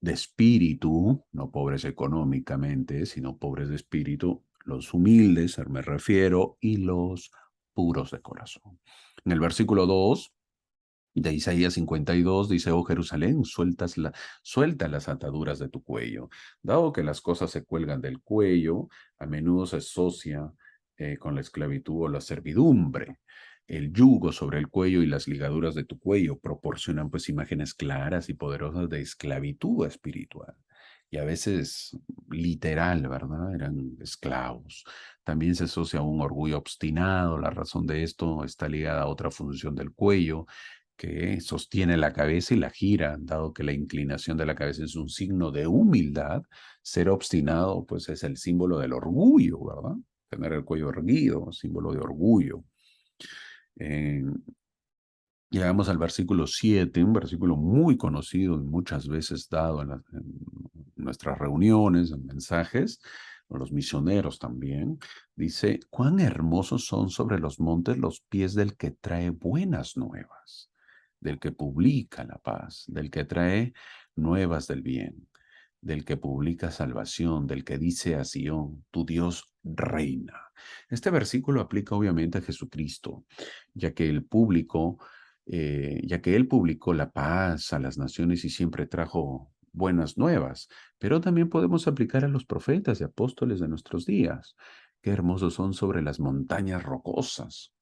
de espíritu, no pobres económicamente, sino pobres de espíritu, los humildes, me refiero, y los puros de corazón. En el versículo 2 de Isaías 52 dice, oh Jerusalén, suelta las ataduras de tu cuello. Dado que las cosas se cuelgan del cuello, a menudo se asocia con la esclavitud o la servidumbre. El yugo sobre el cuello y las ligaduras de tu cuello proporcionan pues imágenes claras y poderosas de esclavitud espiritual. Y a veces literal, ¿verdad? Eran esclavos. También se asocia a un orgullo obstinado. La razón de esto está ligada a otra función del cuello que sostiene la cabeza y la gira, dado que la inclinación de la cabeza es un signo de humildad, ser obstinado pues es el símbolo del orgullo, ¿verdad? Tener el cuello erguido, símbolo de orgullo. Eh, Llegamos al versículo 7, un versículo muy conocido y muchas veces dado en nuestras reuniones, en mensajes, a los misioneros también. Dice, cuán hermosos son sobre los montes los pies del que trae buenas nuevas, del que publica la paz, del que trae nuevas del bien, del que publica salvación, del que dice a Sión, tu Dios reina. Este versículo aplica obviamente a Jesucristo, ya que ya que él publicó la paz a las naciones y siempre trajo buenas nuevas, pero también podemos aplicar a los profetas y apóstoles de nuestros días. Qué hermosos son sobre las montañas rocosas,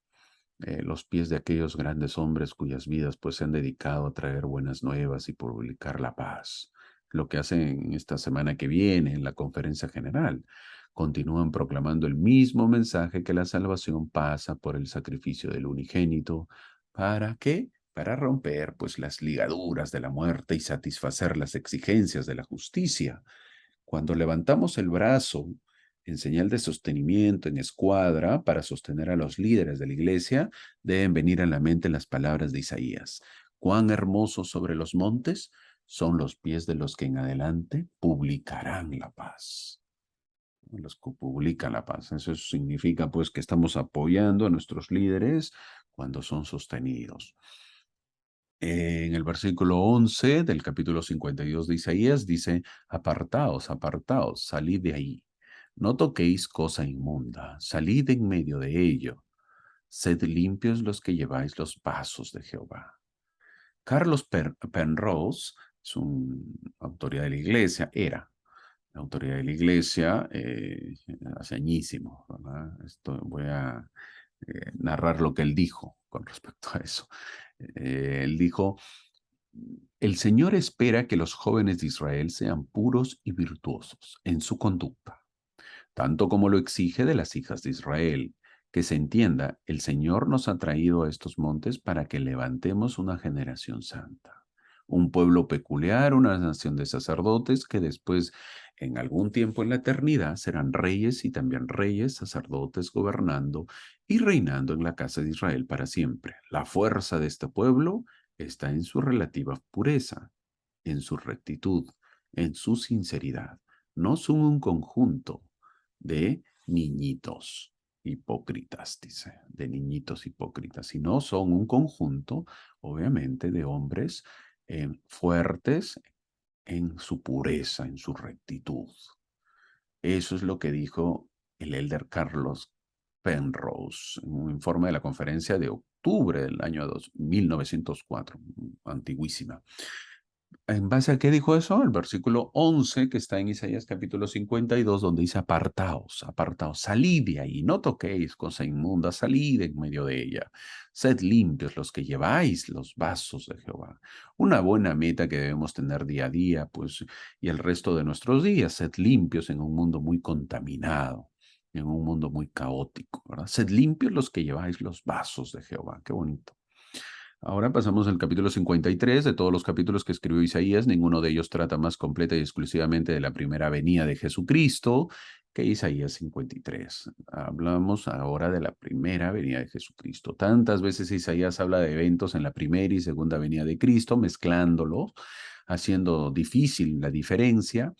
los pies de aquellos grandes hombres cuyas vidas pues se han dedicado a traer buenas nuevas y publicar la paz. Lo que hacen esta semana que viene en la conferencia general. Continúan proclamando el mismo mensaje que la salvación pasa por el sacrificio del unigénito. ¿Para qué? Para romper pues las ligaduras de la muerte y satisfacer las exigencias de la justicia. Cuando levantamos el brazo en señal de sostenimiento en escuadra para sostener a los líderes de la iglesia, deben venir a la mente las palabras de Isaías. Cuán hermosos sobre los montes son los pies de los que en adelante publicarán la paz. Los que publican la paz. Eso significa pues que estamos apoyando a nuestros líderes cuando son sostenidos. En el versículo 11 del capítulo 52 de Isaías dice, apartaos, apartaos, salid de ahí. No toquéis cosa inmunda, salid en medio de ello. Sed limpios los que lleváis los pasos de Jehová. Carlos Penrose es una autoridad de la iglesia, era la autoridad de la iglesia hace añísimo, ¿verdad? Voy a narrar lo que él dijo con respecto a eso. Él dijo, el Señor espera que los jóvenes de Israel sean puros y virtuosos en su conducta, tanto como lo exige de las hijas de Israel, Que se entienda, el Señor nos ha traído a estos montes para que levantemos una generación santa, un pueblo peculiar, una nación de sacerdotes que después, en algún tiempo en la eternidad, serán reyes y también reyes, sacerdotes, gobernando y reinando en la casa de Israel para siempre. La fuerza de este pueblo está en su relativa pureza, en su rectitud, en su sinceridad. No son un conjunto de niñitos hipócritas, dice, de niñitos hipócritas, sino son un conjunto, obviamente, de hombres fuertes en su pureza, en su rectitud. Eso es lo que dijo el elder Carlos Penrose en un informe de la conferencia de octubre del año 1904, antiguísima. ¿En base a qué dijo eso? El versículo 11 que está en Isaías capítulo 52, donde dice: apartaos, apartaos, salid de ahí, no toquéis cosa inmunda, salid en medio de ella. Sed limpios los que lleváis los vasos de Jehová. Una buena meta que debemos tener día a día, pues, y el resto de nuestros días, sed limpios en un mundo muy contaminado, en un mundo muy caótico, ¿verdad? Sed limpios los que lleváis los vasos de Jehová. Qué bonito. Ahora pasamos al capítulo 53. De todos los capítulos que escribió Isaías, ninguno de ellos trata más completa y exclusivamente de la primera venida de Jesucristo que Isaías 53. Hablamos ahora de la primera venida de Jesucristo. Tantas veces Isaías habla de eventos en la primera y segunda venida de Cristo, mezclándolos, haciendo difícil la diferencia.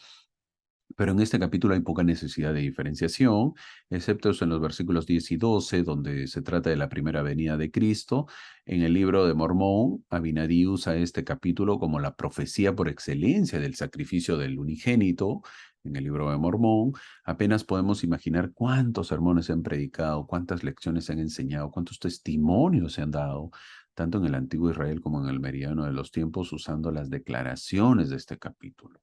Pero en este capítulo hay poca necesidad de diferenciación, excepto en los versículos 10 y 12, donde se trata de la primera venida de Cristo. En el libro de Mormón, Abinadí usa este capítulo como la profecía por excelencia del sacrificio del unigénito. En el libro de Mormón, apenas podemos imaginar cuántos sermones se han predicado, cuántas lecciones se han enseñado, cuántos testimonios se han dado, tanto en el antiguo Israel como en el meridiano de los tiempos, usando las declaraciones de este capítulo.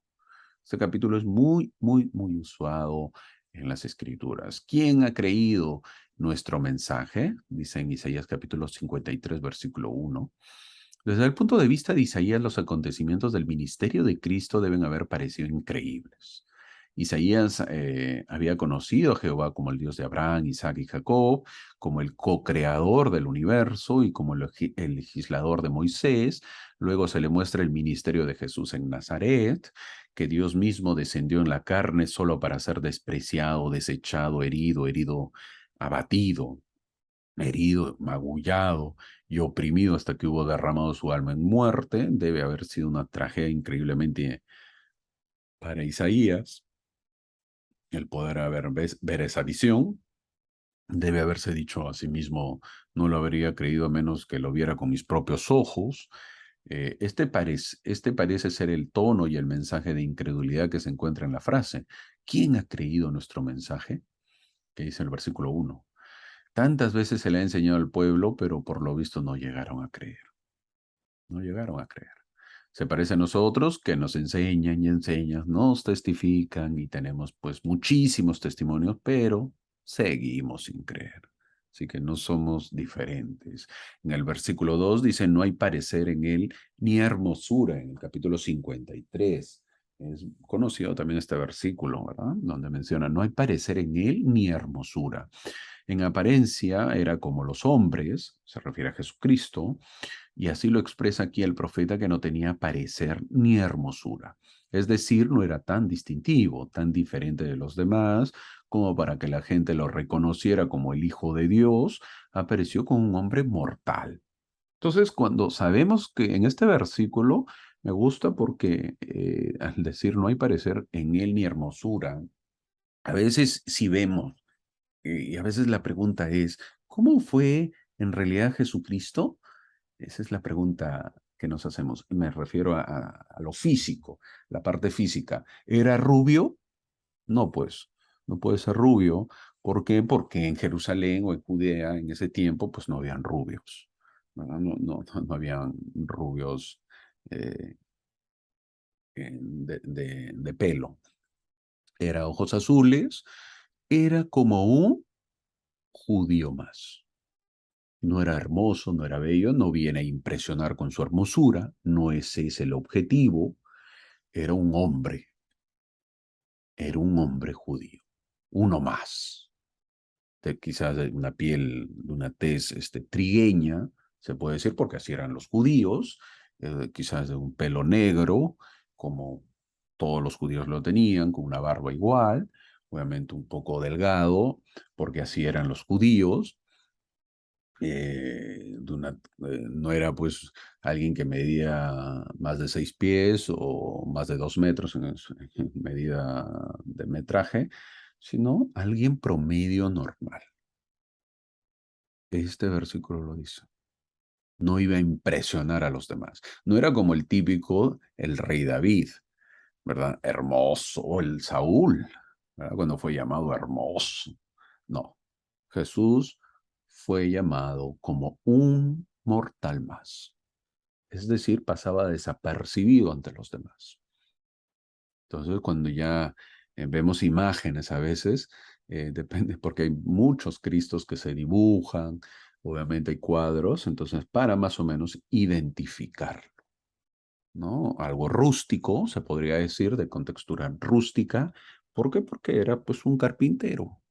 Este capítulo es muy, muy, muy usado en las escrituras. ¿Quién ha creído nuestro mensaje? Dice en Isaías capítulo 53, versículo 1. Desde el punto de vista de Isaías, los acontecimientos del ministerio de Cristo deben haber parecido increíbles. Isaías había conocido a Jehová como el Dios de Abraham, Isaac y Jacob, como el co-creador del universo y como el legislador de Moisés. Luego se le muestra el ministerio de Jesús en Nazaret, que Dios mismo descendió en la carne solo para ser despreciado, desechado, herido, abatido, herido, magullado y oprimido hasta que hubo derramado su alma en muerte. Debe haber sido una tragedia increíblemente para Isaías el poder ver esa visión. Debe haberse dicho a sí mismo: no lo habría creído a menos que lo viera con mis propios ojos. Este parece ser el tono y el mensaje de incredulidad que se encuentra en la frase. ¿Quién ha creído nuestro mensaje? Que dice el versículo 1. Tantas veces se le ha enseñado al pueblo, pero por lo visto no llegaron a creer. No llegaron a creer. Se parece a nosotros, que nos enseñan y enseñan, nos testifican y tenemos pues muchísimos testimonios, pero seguimos sin creer. Así que no somos diferentes. En el versículo 2 dice: no hay parecer en él ni hermosura. En el capítulo 53 es conocido también este versículo, ¿verdad? Donde menciona: no hay parecer en él ni hermosura. En apariencia era como los hombres, se refiere a Jesucristo, y así lo expresa aquí el profeta, que no tenía parecer ni hermosura. Es decir, no era tan distintivo, tan diferente de los demás, como para que la gente lo reconociera como el Hijo de Dios. Apareció como un hombre mortal. Entonces, cuando sabemos que en este versículo, me gusta porque al decir no hay parecer en él ni hermosura, a veces si vemos, y a veces la pregunta es: ¿cómo fue en realidad Jesucristo? Esa es la pregunta que nos hacemos. Me refiero a lo físico, la parte física. ¿Era rubio? No, pues, no puede ser rubio. ¿Por qué? Porque en Jerusalén o en Judea en ese tiempo, pues no habían rubios, ¿verdad? No habían rubios eh, de pelo. Era ojos azules, era como un judío más. No era hermoso, no era bello, no viene a impresionar con su hermosura, no ese es el objetivo. Era era un hombre judío, uno más. quizás de una piel, de una tez trigueña, se puede decir, porque así eran los judíos, quizás de un pelo negro, como todos los judíos lo tenían, con una barba igual, obviamente un poco delgado, porque así eran los judíos. No era pues alguien que medía más de 6 pies o más de 2 metros en medida de metraje, sino alguien promedio normal. Este versículo lo dice. No iba a impresionar a los demás. No era como el típico, el rey David, ¿verdad? Hermoso, o el Saúl, ¿verdad? Cuando fue llamado hermoso. No, Jesús fue llamado como un mortal más. Es decir, pasaba desapercibido ante los demás. Entonces, cuando ya vemos imágenes a veces, depende, porque hay muchos Cristos que se dibujan, obviamente hay cuadros, entonces para más o menos identificarlo, ¿no? Algo rústico, se podría decir, de contextura rústica. ¿Por qué? Porque era pues un carpintero.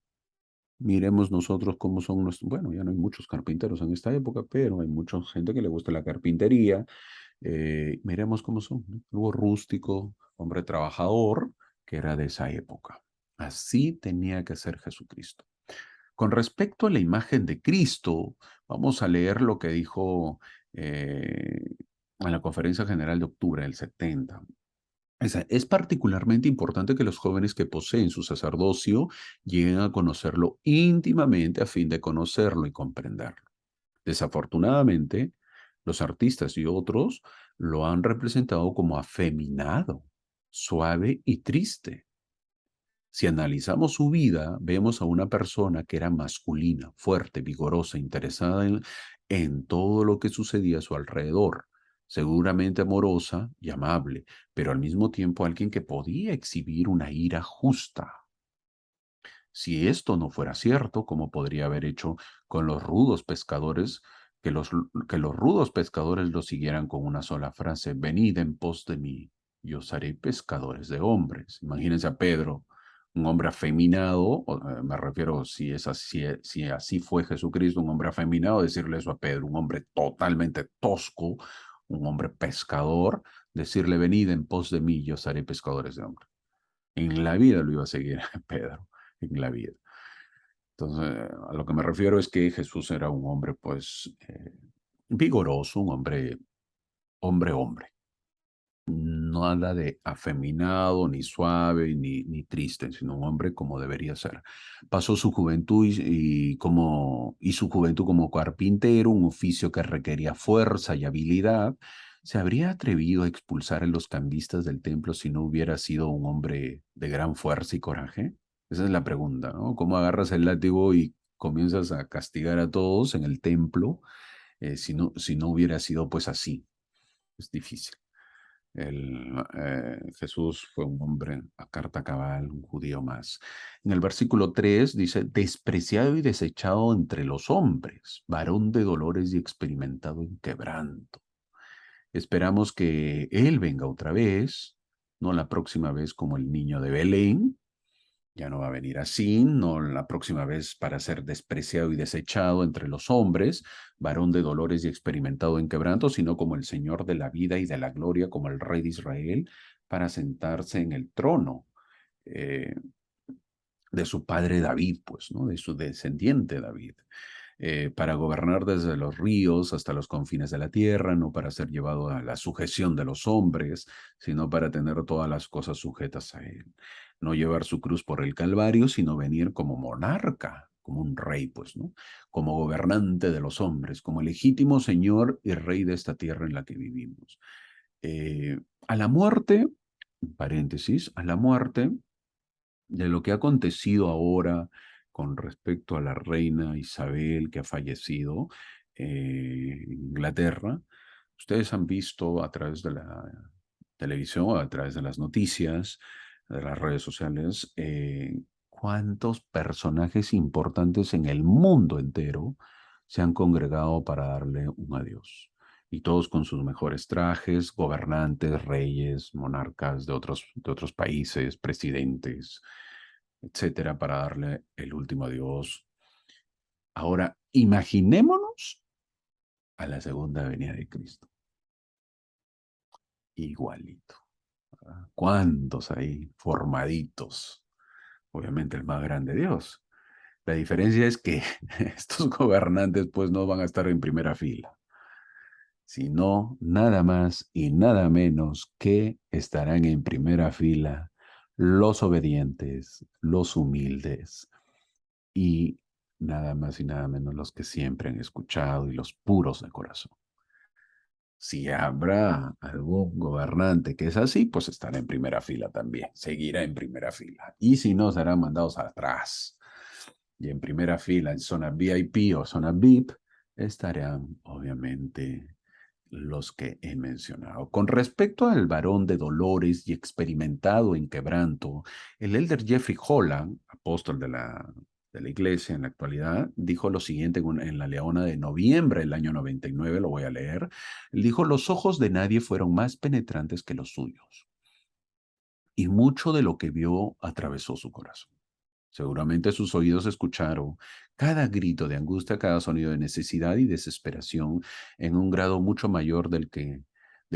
Miremos nosotros cómo son nuestros, bueno, ya no hay muchos carpinteros en esta época, pero hay mucha gente que le gusta la carpintería. Miremos cómo son, ¿no? Algo rústico, hombre trabajador, que era de esa época. Así tenía que ser Jesucristo. Con respecto a la imagen de Cristo, vamos a leer lo que dijo en la Conferencia General de octubre del 70. Es particularmente importante que los jóvenes que poseen su sacerdocio lleguen a conocerlo íntimamente a fin de conocerlo y comprenderlo. Desafortunadamente, los artistas y otros lo han representado como afeminado, suave y triste. Si analizamos su vida, vemos a una persona que era masculina, fuerte, vigorosa, interesada en todo lo que sucedía a su alrededor, seguramente amorosa y amable, pero al mismo tiempo alguien que podía exhibir una ira justa. Si esto no fuera cierto, ¿cómo podría haber hecho con los rudos pescadores que los rudos pescadores lo siguieran con una sola frase: venid en pos de mí, y os haré pescadores de hombres? Imagínense a Pedro, un hombre afeminado, me refiero, si así fue Jesucristo, un hombre afeminado, decirle eso a Pedro, un hombre totalmente tosco, un hombre pescador, decirle venid en pos de mí, y os haré pescadores de hombres. En la vida lo iba a seguir Pedro, en la vida. Entonces, a lo que me refiero es que Jesús era un hombre, pues, vigoroso, un hombre, hombre. Nada de afeminado, ni suave, ni triste, sino un hombre como debería ser. Pasó su juventud y su juventud como carpintero, un oficio que requería fuerza y habilidad. ¿Se habría atrevido a expulsar a los cambistas del templo si no hubiera sido un hombre de gran fuerza y coraje? Esa es la pregunta, ¿no? ¿Cómo agarras el látigo y comienzas a castigar a todos en el templo si no hubiera sido pues así? Es difícil. Jesús fue un hombre a carta cabal, un judío más. En el versículo 3 dice, despreciado y desechado entre los hombres, varón de dolores y experimentado en quebranto. Esperamos que Él venga otra vez, no la próxima vez como el niño de Belén, ya no va a venir así, no la próxima vez para ser despreciado y desechado entre los hombres, varón de dolores y experimentado en quebranto, sino como el Señor de la vida y de la gloria, como el Rey de Israel, para sentarse en el trono eh, de su padre David, pues, ¿no? De su descendiente David. Para gobernar desde los ríos hasta los confines de la tierra, no para ser llevado a la sujeción de los hombres, sino para tener todas las cosas sujetas a él. No llevar su cruz por el Calvario, sino venir como monarca, como un rey, pues, ¿no? Como gobernante de los hombres, como legítimo señor y rey de esta tierra en la que vivimos. A la muerte, paréntesis, a la muerte de lo que ha acontecido ahora con respecto a la reina Isabel que ha fallecido en Inglaterra. Ustedes han visto a través de la televisión, a través de las noticias, de las redes sociales, cuántos personajes importantes en el mundo entero se han congregado para darle un adiós. Y todos con sus mejores trajes, gobernantes, reyes, monarcas de otros países, presidentes, etcétera, para darle el último adiós Ahora, imaginémonos a la segunda venida de Cristo. Igualito. ¿Verdad? ¿Cuántos ahí formaditos? Obviamente el más grande Dios. La diferencia es que estos gobernantes pues no van a estar en primera fila, sino nada más y nada menos que estarán en primera fila los obedientes, los humildes y nada más y nada menos los que siempre han escuchado y los puros de corazón. Si habrá algún gobernante que es así, pues estará en primera fila también, seguirá en primera fila. Y si no, serán mandados atrás. Y en primera fila, en zona VIP o zona VIP, estarán obviamente los que he mencionado. Con respecto al varón de dolores y experimentado en quebranto, el elder Jeffrey Holland, apóstol de la iglesia en la actualidad, dijo lo siguiente en la Leona de noviembre del año 99, lo voy a leer. Él dijo, los ojos de nadie fueron más penetrantes que los suyos, y mucho de lo que vio atravesó su corazón. Seguramente sus oídos escucharon cada grito de angustia, cada sonido de necesidad y desesperación en un grado mucho mayor de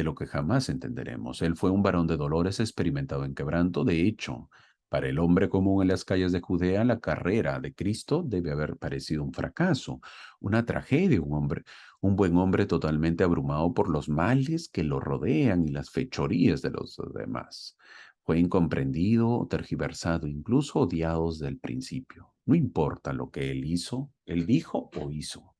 lo que jamás entenderemos. Él fue un varón de dolores experimentado en quebranto. De hecho, para el hombre común en las calles de Judea, la carrera de Cristo debe haber parecido un fracaso, una tragedia, un buen hombre totalmente abrumado por los males que lo rodean y las fechorías de los demás. Fue incomprendido, tergiversado, incluso odiado desde el principio. No importa lo que él hizo, él dijo o hizo.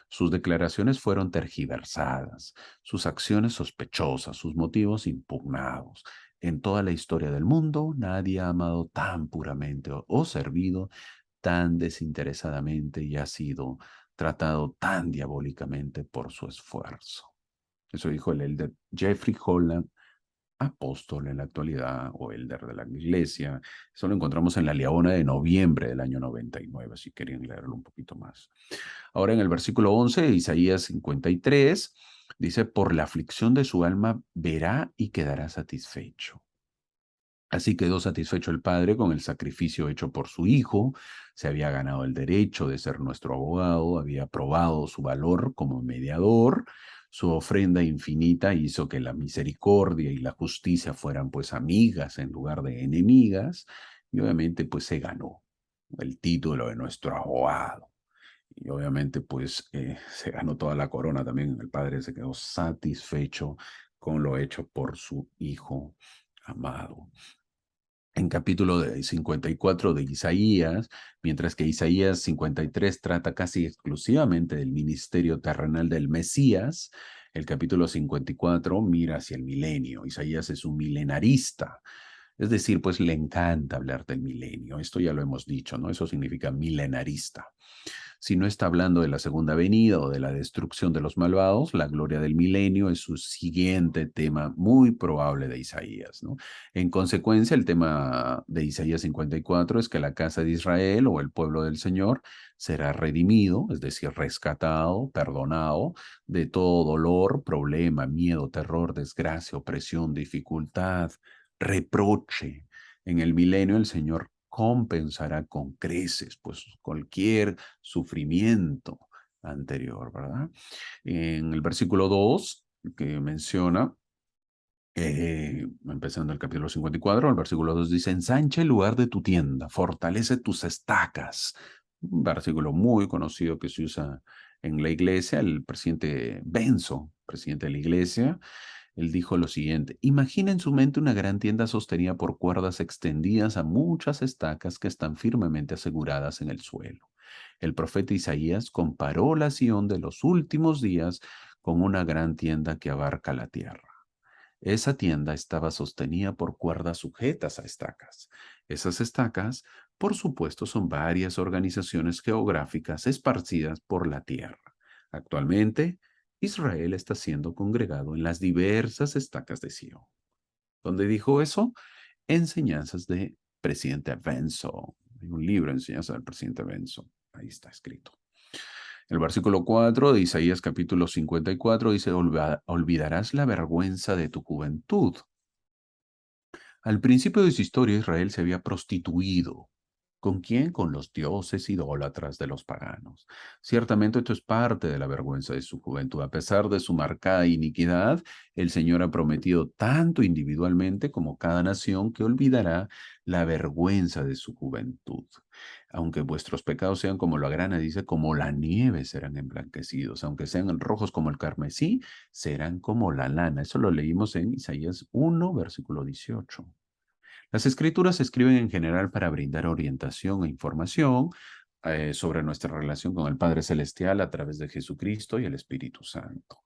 Sus declaraciones fueron tergiversadas, sus acciones sospechosas, sus motivos impugnados. En toda la historia del mundo, nadie ha amado tan puramente o servido tan desinteresadamente y ha sido tratado tan diabólicamente por su esfuerzo. Eso dijo el elder Jeffrey Holland, apóstol en la actualidad o elder de la iglesia. Eso lo encontramos en la Leona de noviembre del año 99, si querían leerlo un poquito más. Ahora en el versículo 11 de Isaías 53, dice, por la aflicción de su alma verá y quedará satisfecho. Así quedó satisfecho el padre con el sacrificio hecho por su hijo, se había ganado el derecho de ser nuestro abogado, había probado su valor como mediador, su ofrenda infinita hizo que la misericordia y la justicia fueran pues amigas en lugar de enemigas, y obviamente pues se ganó el título de nuestro abogado. Y obviamente pues se ganó toda la corona también, el padre se quedó satisfecho con lo hecho por su hijo amado en capítulo 54 de Isaías, mientras que Isaías 53 trata casi exclusivamente del ministerio terrenal del Mesías, el capítulo 54 mira hacia el milenio. Isaías es un milenarista, es decir, pues le encanta hablar del milenio. Esto ya lo hemos dicho, ¿no? Eso significa milenarista. Si no está hablando de la segunda venida o de la destrucción de los malvados, la gloria del milenio es su siguiente tema muy probable de Isaías, ¿no? En consecuencia, el tema de Isaías 54 es que la casa de Israel o el pueblo del Señor será redimido, es decir, rescatado, perdonado de todo dolor, problema, miedo, terror, desgracia, opresión, dificultad, reproche. En el milenio el Señor compensará con creces, pues cualquier sufrimiento anterior, ¿verdad? En el versículo 2 que menciona, empezando el capítulo 54, el versículo 2 dice, ensancha el lugar de tu tienda, fortalece tus estacas. Un versículo muy conocido que se usa en la iglesia, el presidente Benzo, presidente de la iglesia, él dijo lo siguiente, imagina en su mente una gran tienda sostenida por cuerdas extendidas a muchas estacas que están firmemente aseguradas en el suelo. El profeta Isaías comparó la Sión de los últimos días con una gran tienda que abarca la tierra. Esa tienda estaba sostenida por cuerdas sujetas a estacas. Esas estacas, por supuesto, son varias organizaciones geográficas esparcidas por la tierra. Actualmente, Israel está siendo congregado en las diversas estacas de Sion. ¿Dónde dijo eso? Enseñanzas de presidente Benzo. Hay un libro, Enseñanzas del presidente Benzo. Ahí está escrito. El versículo 4 de Isaías capítulo 54 dice, olvidarás la vergüenza de tu juventud. Al principio de su historia, Israel se había prostituido ¿Con quién? Con los dioses idólatras de los paganos. Ciertamente esto es parte de la vergüenza de su juventud. A pesar de su marcada iniquidad, el Señor ha prometido tanto individualmente como cada nación que olvidará la vergüenza de su juventud. Aunque vuestros pecados sean como la grana, dice, como la nieve serán emblanquecidos. Aunque sean rojos como el carmesí, serán como la lana. Eso lo leímos en Isaías 1, versículo 18. Las escrituras se escriben en general para brindar orientación e información sobre nuestra relación con el Padre Celestial a través de Jesucristo y el Espíritu Santo.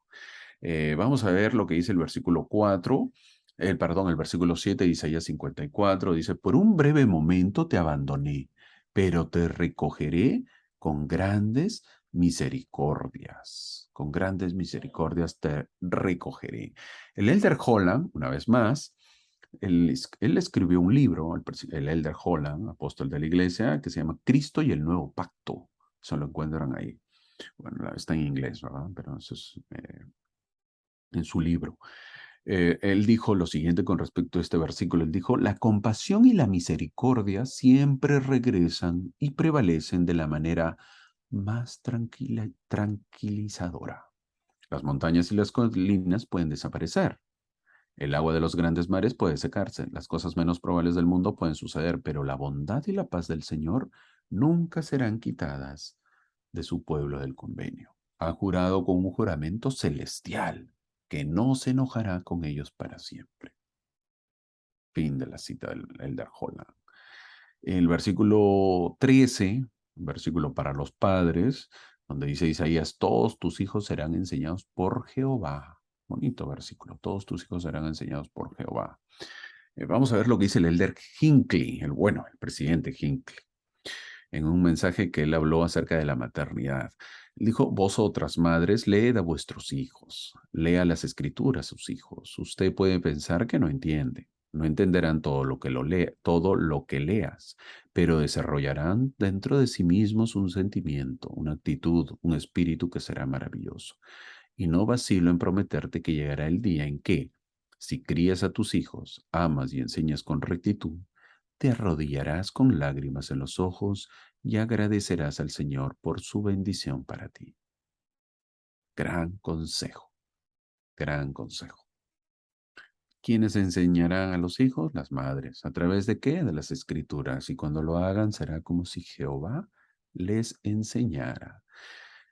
Vamos a ver lo que dice el versículo 4, el versículo 7 de Isaías 54, dice, por un breve momento te abandoné, pero te recogeré con grandes misericordias. Con grandes misericordias te recogeré. El Elder Holland, una vez más, él escribió un libro, el Elder Holland, apóstol de la iglesia, que se llama Cristo y el Nuevo Pacto. Eso lo encuentran ahí. Bueno, está en inglés, ¿verdad? Pero eso es en su libro. Él dijo lo siguiente con respecto a este versículo. Él dijo, la compasión y la misericordia siempre regresan y prevalecen de la manera más tranquilizadora. Las montañas y las colinas pueden desaparecer. El agua de los grandes mares puede secarse, las cosas menos probables del mundo pueden suceder, pero la bondad y la paz del Señor nunca serán quitadas de su pueblo del convenio. Ha jurado con un juramento celestial que no se enojará con ellos para siempre. Fin de la cita del Elder Holland. El versículo 13, un versículo para los padres, donde dice Isaías, todos tus hijos serán enseñados por Jehová. Bonito versículo, todos tus hijos serán enseñados por Jehová. Vamos a ver lo que dice el Elder Hinckley, el presidente Hinckley, en un mensaje que él habló acerca de la maternidad. Dijo, vosotras madres, leed a vuestros hijos, lea las escrituras a sus hijos. Usted puede pensar que no entiende, no entenderán todo lo que leas, pero desarrollarán dentro de sí mismos un sentimiento, una actitud, un espíritu que será maravilloso. Y no vacilo en prometerte que llegará el día en que, si crías a tus hijos, amas y enseñas con rectitud, te arrodillarás con lágrimas en los ojos y agradecerás al Señor por su bendición para ti. Gran consejo, gran consejo. ¿Quiénes enseñarán a los hijos? Las madres. ¿A través de qué? De las escrituras. Y cuando lo hagan será como si Jehová les enseñara.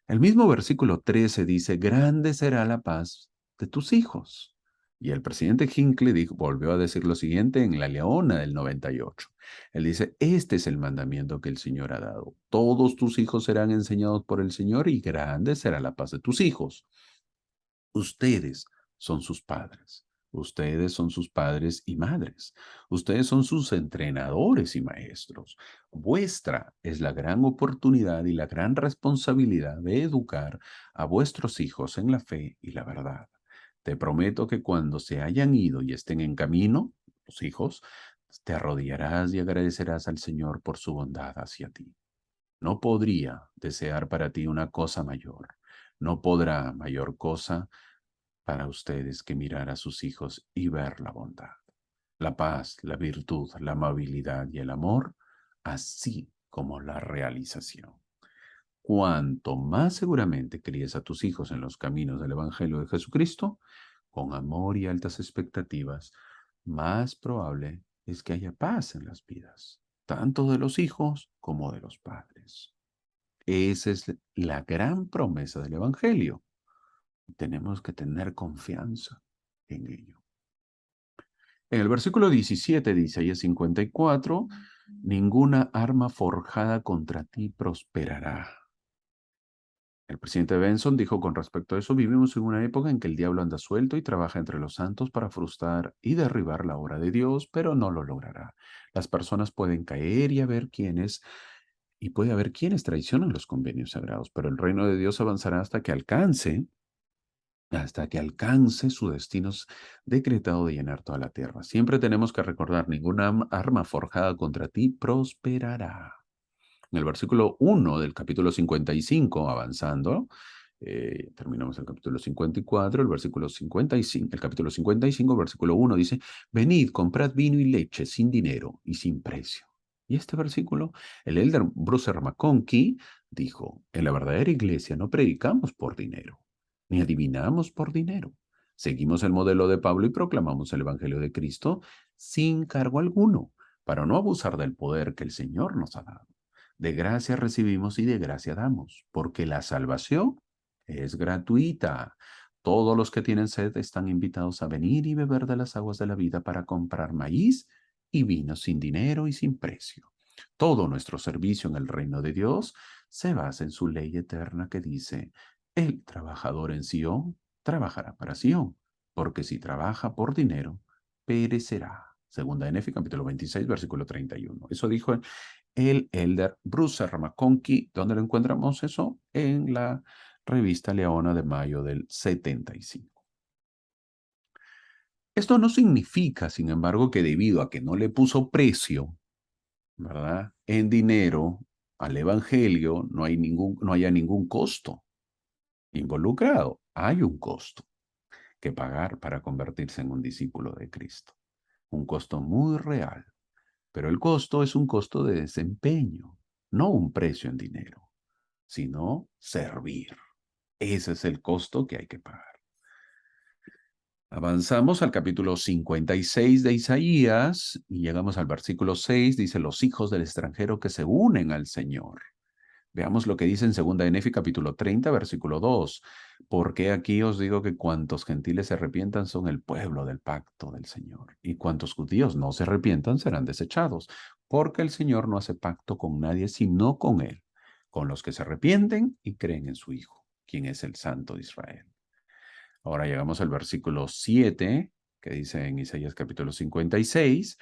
El mismo versículo 13 dice, grande será la paz de tus hijos. Y el presidente Hinckley volvió a decir lo siguiente en La Leona del 98. Él dice, este es el mandamiento que el Señor ha dado. Todos tus hijos serán enseñados por el Señor y grande será la paz de tus hijos. Ustedes son sus padres. Ustedes son sus padres y madres. Ustedes son sus entrenadores y maestros. Vuestra es la gran oportunidad y la gran responsabilidad de educar a vuestros hijos en la fe y la verdad. Te prometo que cuando se hayan ido y estén en camino, los hijos, te arrodillarás y agradecerás al Señor por su bondad hacia ti. No podría desear para ti una cosa mayor. No podrá mayor cosa para ustedes que mirar a sus hijos y ver la bondad, la paz, la virtud, la amabilidad y el amor, así como la realización. Cuanto más seguramente críes a tus hijos en los caminos del Evangelio de Jesucristo, con amor y altas expectativas, más probable es que haya paz en las vidas, tanto de los hijos como de los padres. Esa es la gran promesa del Evangelio. Tenemos que tener confianza en ello. En el versículo 17 de Isaías 54, ninguna arma forjada contra ti prosperará. El presidente Benson dijo con respecto a eso, vivimos en una época en que el diablo anda suelto y trabaja entre los santos para frustrar y derribar la obra de Dios, pero no lo logrará. Las personas pueden caer y puede haber quienes traicionan los convenios sagrados, pero el reino de Dios avanzará hasta que alcance su destino decretado de llenar toda la tierra. Siempre tenemos que recordar, ninguna arma forjada contra ti prosperará. En el versículo 1 del capítulo 55, avanzando, terminamos el capítulo 54, el versículo 55, el capítulo 55, versículo 1 dice, venid, comprad vino y leche sin dinero y sin precio, Y este versículo, el elder Bruce R. McConkie dijo, en la verdadera iglesia no predicamos por dinero, ni adivinamos por dinero. Seguimos el modelo de Pablo y proclamamos el Evangelio de Cristo sin cargo alguno, para no abusar del poder que el Señor nos ha dado. De gracia recibimos y de gracia damos, porque la salvación es gratuita. Todos los que tienen sed están invitados a venir y beber de las aguas de la vida para comprar maíz y vino sin dinero y sin precio. Todo nuestro servicio en el reino de Dios se basa en su ley eterna que dice, el trabajador en Sión trabajará para Sión, porque si trabaja por dinero, perecerá. Segunda de Nefi, capítulo 26, versículo 31. Eso dijo el elder Bruce R. McConkie. ¿Dónde lo encontramos eso? En la revista Leona de mayo del 75. Esto no significa, sin embargo, que debido a que no le puso precio, ¿verdad?, en dinero al evangelio, no haya ningún costo involucrado. Hay un costo que pagar para convertirse en un discípulo de Cristo. Un costo muy real. Pero el costo es un costo de desempeño, no un precio en dinero, sino servir. Ese es el costo que hay que pagar. Avanzamos al capítulo 56 de Isaías y llegamos al versículo 6. Dice, los hijos del extranjero que se unen al Señor. Veamos lo que dice en 2 de Nefi, capítulo 30, versículo 2. Porque aquí os digo que cuantos gentiles se arrepientan son el pueblo del pacto del Señor, y cuantos judíos no se arrepientan serán desechados, porque el Señor no hace pacto con nadie, sino con Él, con los que se arrepienten y creen en su Hijo, quien es el Santo de Israel. Ahora llegamos al versículo 7, que dice en Isaías capítulo 56,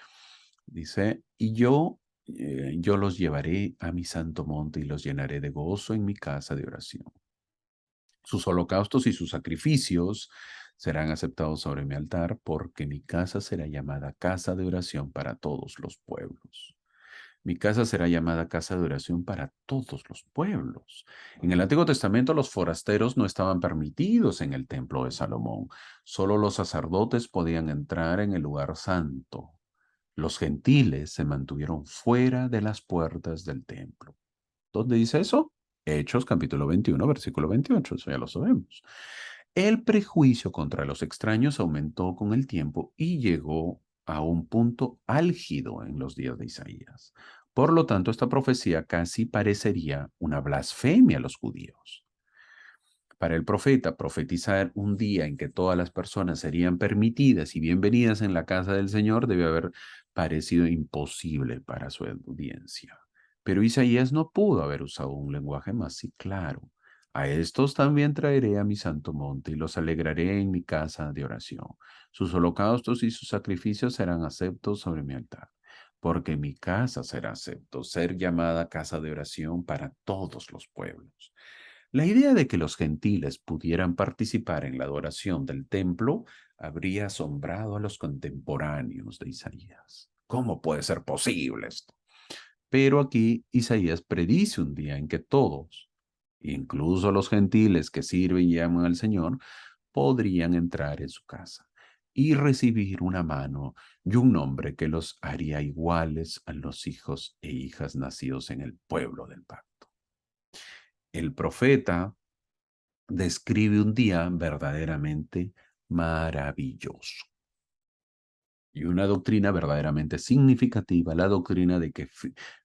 dice, y yo los llevaré a mi santo monte y los llenaré de gozo en mi casa de oración. Sus holocaustos y sus sacrificios serán aceptados sobre mi altar, porque mi casa será llamada casa de oración para todos los pueblos. Mi casa será llamada casa de oración para todos los pueblos. En el Antiguo Testamento los forasteros no estaban permitidos en el templo de Salomón. Solo los sacerdotes podían entrar en el lugar santo. Los gentiles se mantuvieron fuera de las puertas del templo. ¿Dónde dice eso? Hechos capítulo 21, versículo 28, eso ya lo sabemos. El prejuicio contra los extraños aumentó con el tiempo y llegó a un punto álgido en los días de Isaías. Por lo tanto, esta profecía casi parecería una blasfemia a los judíos. Para el profeta, profetizar un día en que todas las personas serían permitidas y bienvenidas en la casa del Señor debe haber parecido imposible para su audiencia. Pero Isaías no pudo haber usado un lenguaje más claro. A estos también traeré a mi santo monte y los alegraré en mi casa de oración. Sus holocaustos y sus sacrificios serán aceptos sobre mi altar, porque mi casa será acepto, ser llamada casa de oración para todos los pueblos. La idea de que los gentiles pudieran participar en la adoración del templo habría asombrado a los contemporáneos de Isaías. ¿Cómo puede ser posible esto? Pero aquí Isaías predice un día en que todos, incluso los gentiles que sirven y aman al Señor, podrían entrar en su casa y recibir una mano y un nombre que los haría iguales a los hijos e hijas nacidos en el pueblo del pacto. El profeta describe un día verdaderamente maravilloso y una doctrina verdaderamente significativa, la doctrina de que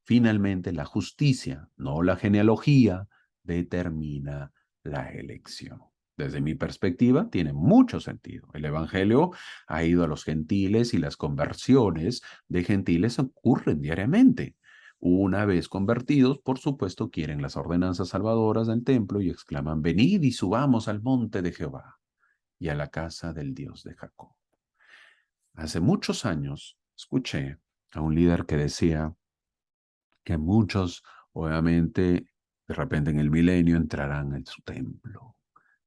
finalmente la justicia, no la genealogía, determina la elección. Desde mi perspectiva, tiene mucho sentido. El Evangelio ha ido a los gentiles y las conversiones de gentiles ocurren diariamente. Una vez convertidos, por supuesto, quieren las ordenanzas salvadoras del templo y exclaman, venid y subamos al monte de Jehová y a la casa del Dios de Jacob. Hace muchos años escuché a un líder que decía que muchos, obviamente, de repente en el milenio entrarán en su templo.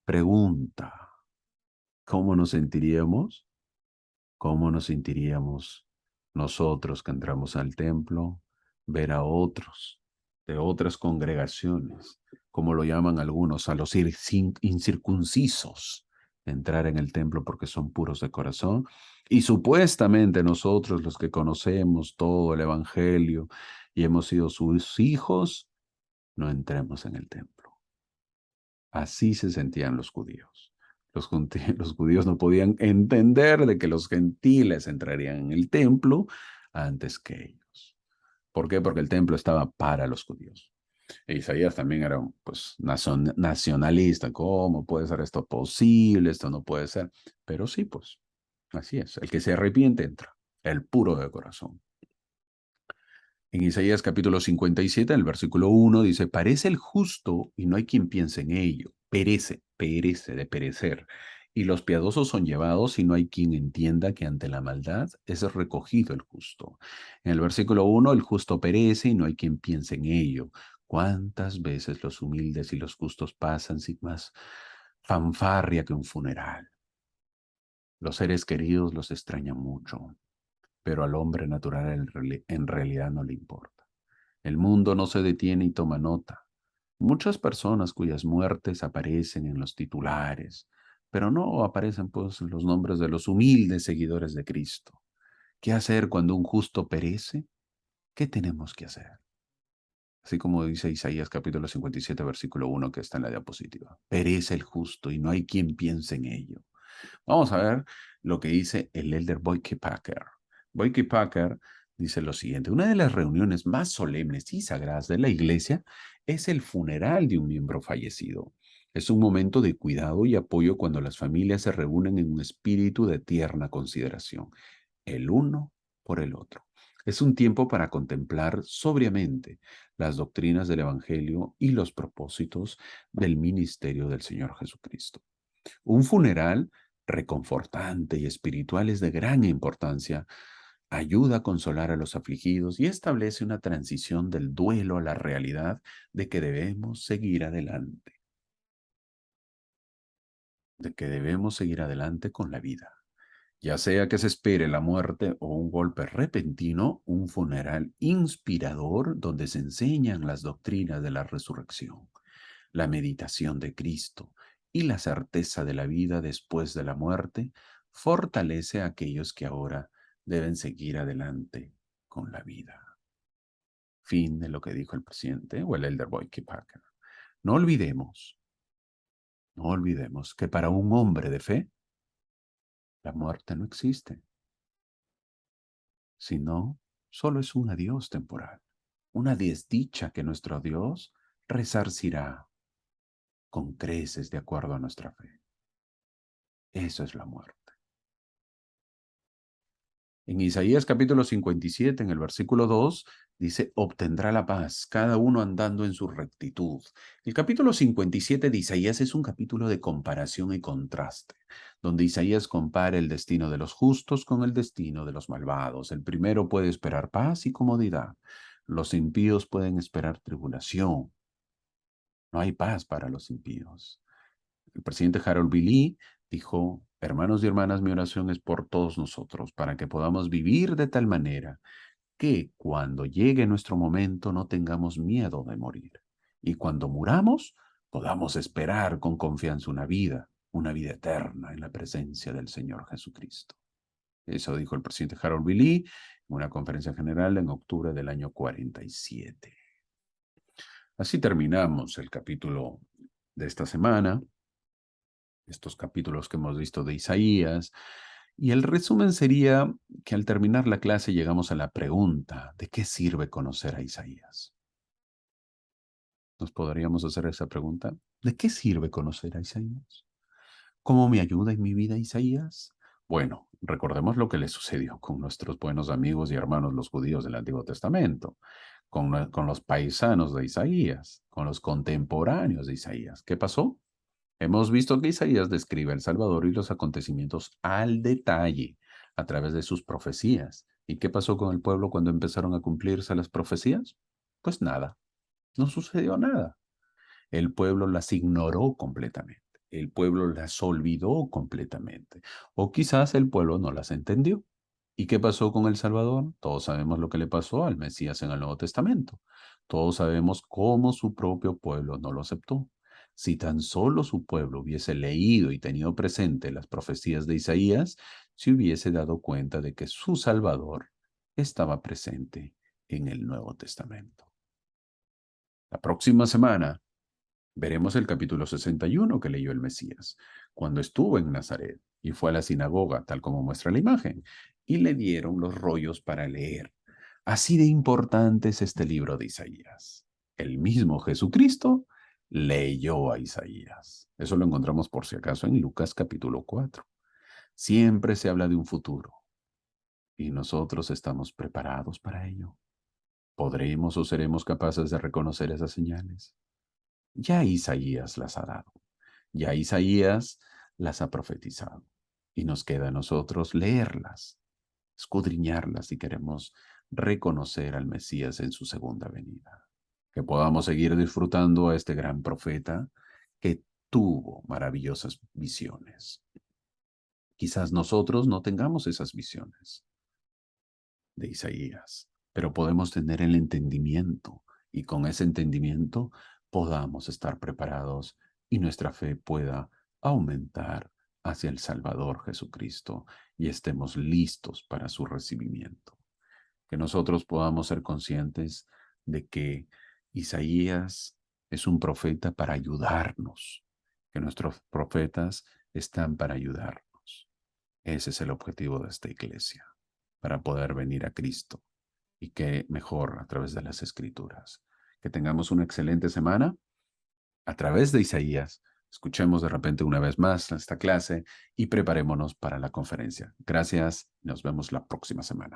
Pregunta, ¿cómo nos sentiríamos? ¿Cómo nos sentiríamos nosotros que entramos al templo? Ver a otros de otras congregaciones, como lo llaman algunos, a los incircuncisos, entrar en el templo porque son puros de corazón. Y supuestamente nosotros, los que conocemos todo el Evangelio y hemos sido sus hijos, no entremos en el templo. Así se sentían los judíos. Los judíos no podían entender de que los gentiles entrarían en el templo antes que ellos. ¿Por qué? Porque el templo estaba para los judíos. E Isaías también era pues, nacionalista. ¿Cómo puede ser esto posible? Esto no puede ser. Pero sí, pues, así es. El que se arrepiente entra, el puro de corazón. En Isaías capítulo 57, en el versículo 1, dice, parece el justo y no hay quien piense en ello. Perece de perecer. Y los piadosos son llevados y no hay quien entienda que ante la maldad es recogido el justo. En el versículo 1, el justo perece y no hay quien piense en ello. ¿Cuántas veces los humildes y los justos pasan sin más fanfarria que un funeral? Los seres queridos los extrañan mucho, pero al hombre natural en realidad no le importa. El mundo no se detiene y toma nota. Muchas personas cuyas muertes aparecen en los titulares, pero no aparecen pues los nombres de los humildes seguidores de Cristo. ¿Qué hacer cuando un justo perece? ¿Qué tenemos que hacer? Así como dice Isaías capítulo 57, versículo 1, que está en la diapositiva. Perece el justo y no hay quien piense en ello. Vamos a ver lo que dice el elder Boyke Packer. Boyke Packer dice lo siguiente: una de las reuniones más solemnes y sagradas de la iglesia es el funeral de un miembro fallecido. Es un momento de cuidado y apoyo cuando las familias se reúnen en un espíritu de tierna consideración, el uno por el otro. Es un tiempo para contemplar sobriamente las doctrinas del Evangelio y los propósitos del ministerio del Señor Jesucristo. Un funeral reconfortante y espiritual es de gran importancia, ayuda a consolar a los afligidos y establece una transición del duelo a la realidad de que debemos seguir adelante, de que debemos seguir adelante con la vida. Ya sea que se espere la muerte o un golpe repentino, un funeral inspirador donde se enseñan las doctrinas de la resurrección, la meditación de Cristo y la certeza de la vida después de la muerte, fortalece a aquellos que ahora deben seguir adelante con la vida. Fin de lo que dijo el presidente o el elder Boyke Packer. No olvidemos, no olvidemos que para un hombre de fe, la muerte no existe, sino solo es un adiós temporal, una desdicha que nuestro Dios resarcirá con creces de acuerdo a nuestra fe. Eso es la muerte. En Isaías capítulo 57, en el versículo 2, dice, obtendrá la paz, cada uno andando en su rectitud. El capítulo 57 de Isaías es un capítulo de comparación y contraste, donde Isaías compara el destino de los justos con el destino de los malvados. El primero puede esperar paz y comodidad. Los impíos pueden esperar tribulación. No hay paz para los impíos. El presidente Harold B. Lee dijo, hermanos y hermanas, mi oración es por todos nosotros, para que podamos vivir de tal manera que cuando llegue nuestro momento no tengamos miedo de morir. Y cuando muramos, podamos esperar con confianza una vida eterna en la presencia del Señor Jesucristo. Eso dijo el presidente Harold B. Lee en una conferencia general en octubre del año 47. Así terminamos el capítulo de esta semana, estos capítulos que hemos visto de Isaías. Y el resumen sería que al terminar la clase llegamos a la pregunta, ¿de qué sirve conocer a Isaías? ¿Nos podríamos hacer esa pregunta? ¿De qué sirve conocer a Isaías? ¿Cómo me ayuda en mi vida Isaías? Bueno, recordemos lo que le sucedió con nuestros buenos amigos y hermanos los judíos del Antiguo Testamento, con los paisanos de Isaías, con los contemporáneos de Isaías. ¿Qué pasó? Hemos visto que Isaías describe a El Salvador y los acontecimientos al detalle a través de sus profecías. ¿Y qué pasó con el pueblo cuando empezaron a cumplirse las profecías? Pues nada, no sucedió nada. El pueblo las ignoró completamente. El pueblo las olvidó completamente. O quizás el pueblo no las entendió. ¿Y qué pasó con El Salvador? Todos sabemos lo que le pasó al Mesías en el Nuevo Testamento. Todos sabemos cómo su propio pueblo no lo aceptó. Si tan solo su pueblo hubiese leído y tenido presente las profecías de Isaías, se hubiese dado cuenta de que su Salvador estaba presente en el Nuevo Testamento. La próxima semana veremos el capítulo 61 que leyó el Mesías, cuando estuvo en Nazaret y fue a la sinagoga, tal como muestra la imagen, y le dieron los rollos para leer. Así de importante es este libro de Isaías. El mismo Jesucristo leyó a Isaías. Eso lo encontramos por si acaso en Lucas capítulo 4. Siempre se habla de un futuro y nosotros estamos preparados para ello. ¿Podremos o seremos capaces de reconocer esas señales? Ya Isaías las ha dado. Ya Isaías las ha profetizado. Y nos queda a nosotros leerlas, escudriñarlas si queremos reconocer al Mesías en su segunda venida. Que podamos seguir disfrutando a este gran profeta que tuvo maravillosas visiones. Quizás nosotros no tengamos esas visiones de Isaías, pero podemos tener el entendimiento y con ese entendimiento podamos estar preparados y nuestra fe pueda aumentar hacia el Salvador Jesucristo y estemos listos para su recibimiento. Que nosotros podamos ser conscientes de que Isaías es un profeta para ayudarnos, que nuestros profetas están para ayudarnos. Ese es el objetivo de esta iglesia, para poder venir a Cristo y que mejor a través de las Escrituras. Que tengamos una excelente semana a través de Isaías. Escuchemos de repente una vez más esta clase y preparémonos para la conferencia. Gracias, nos vemos la próxima semana.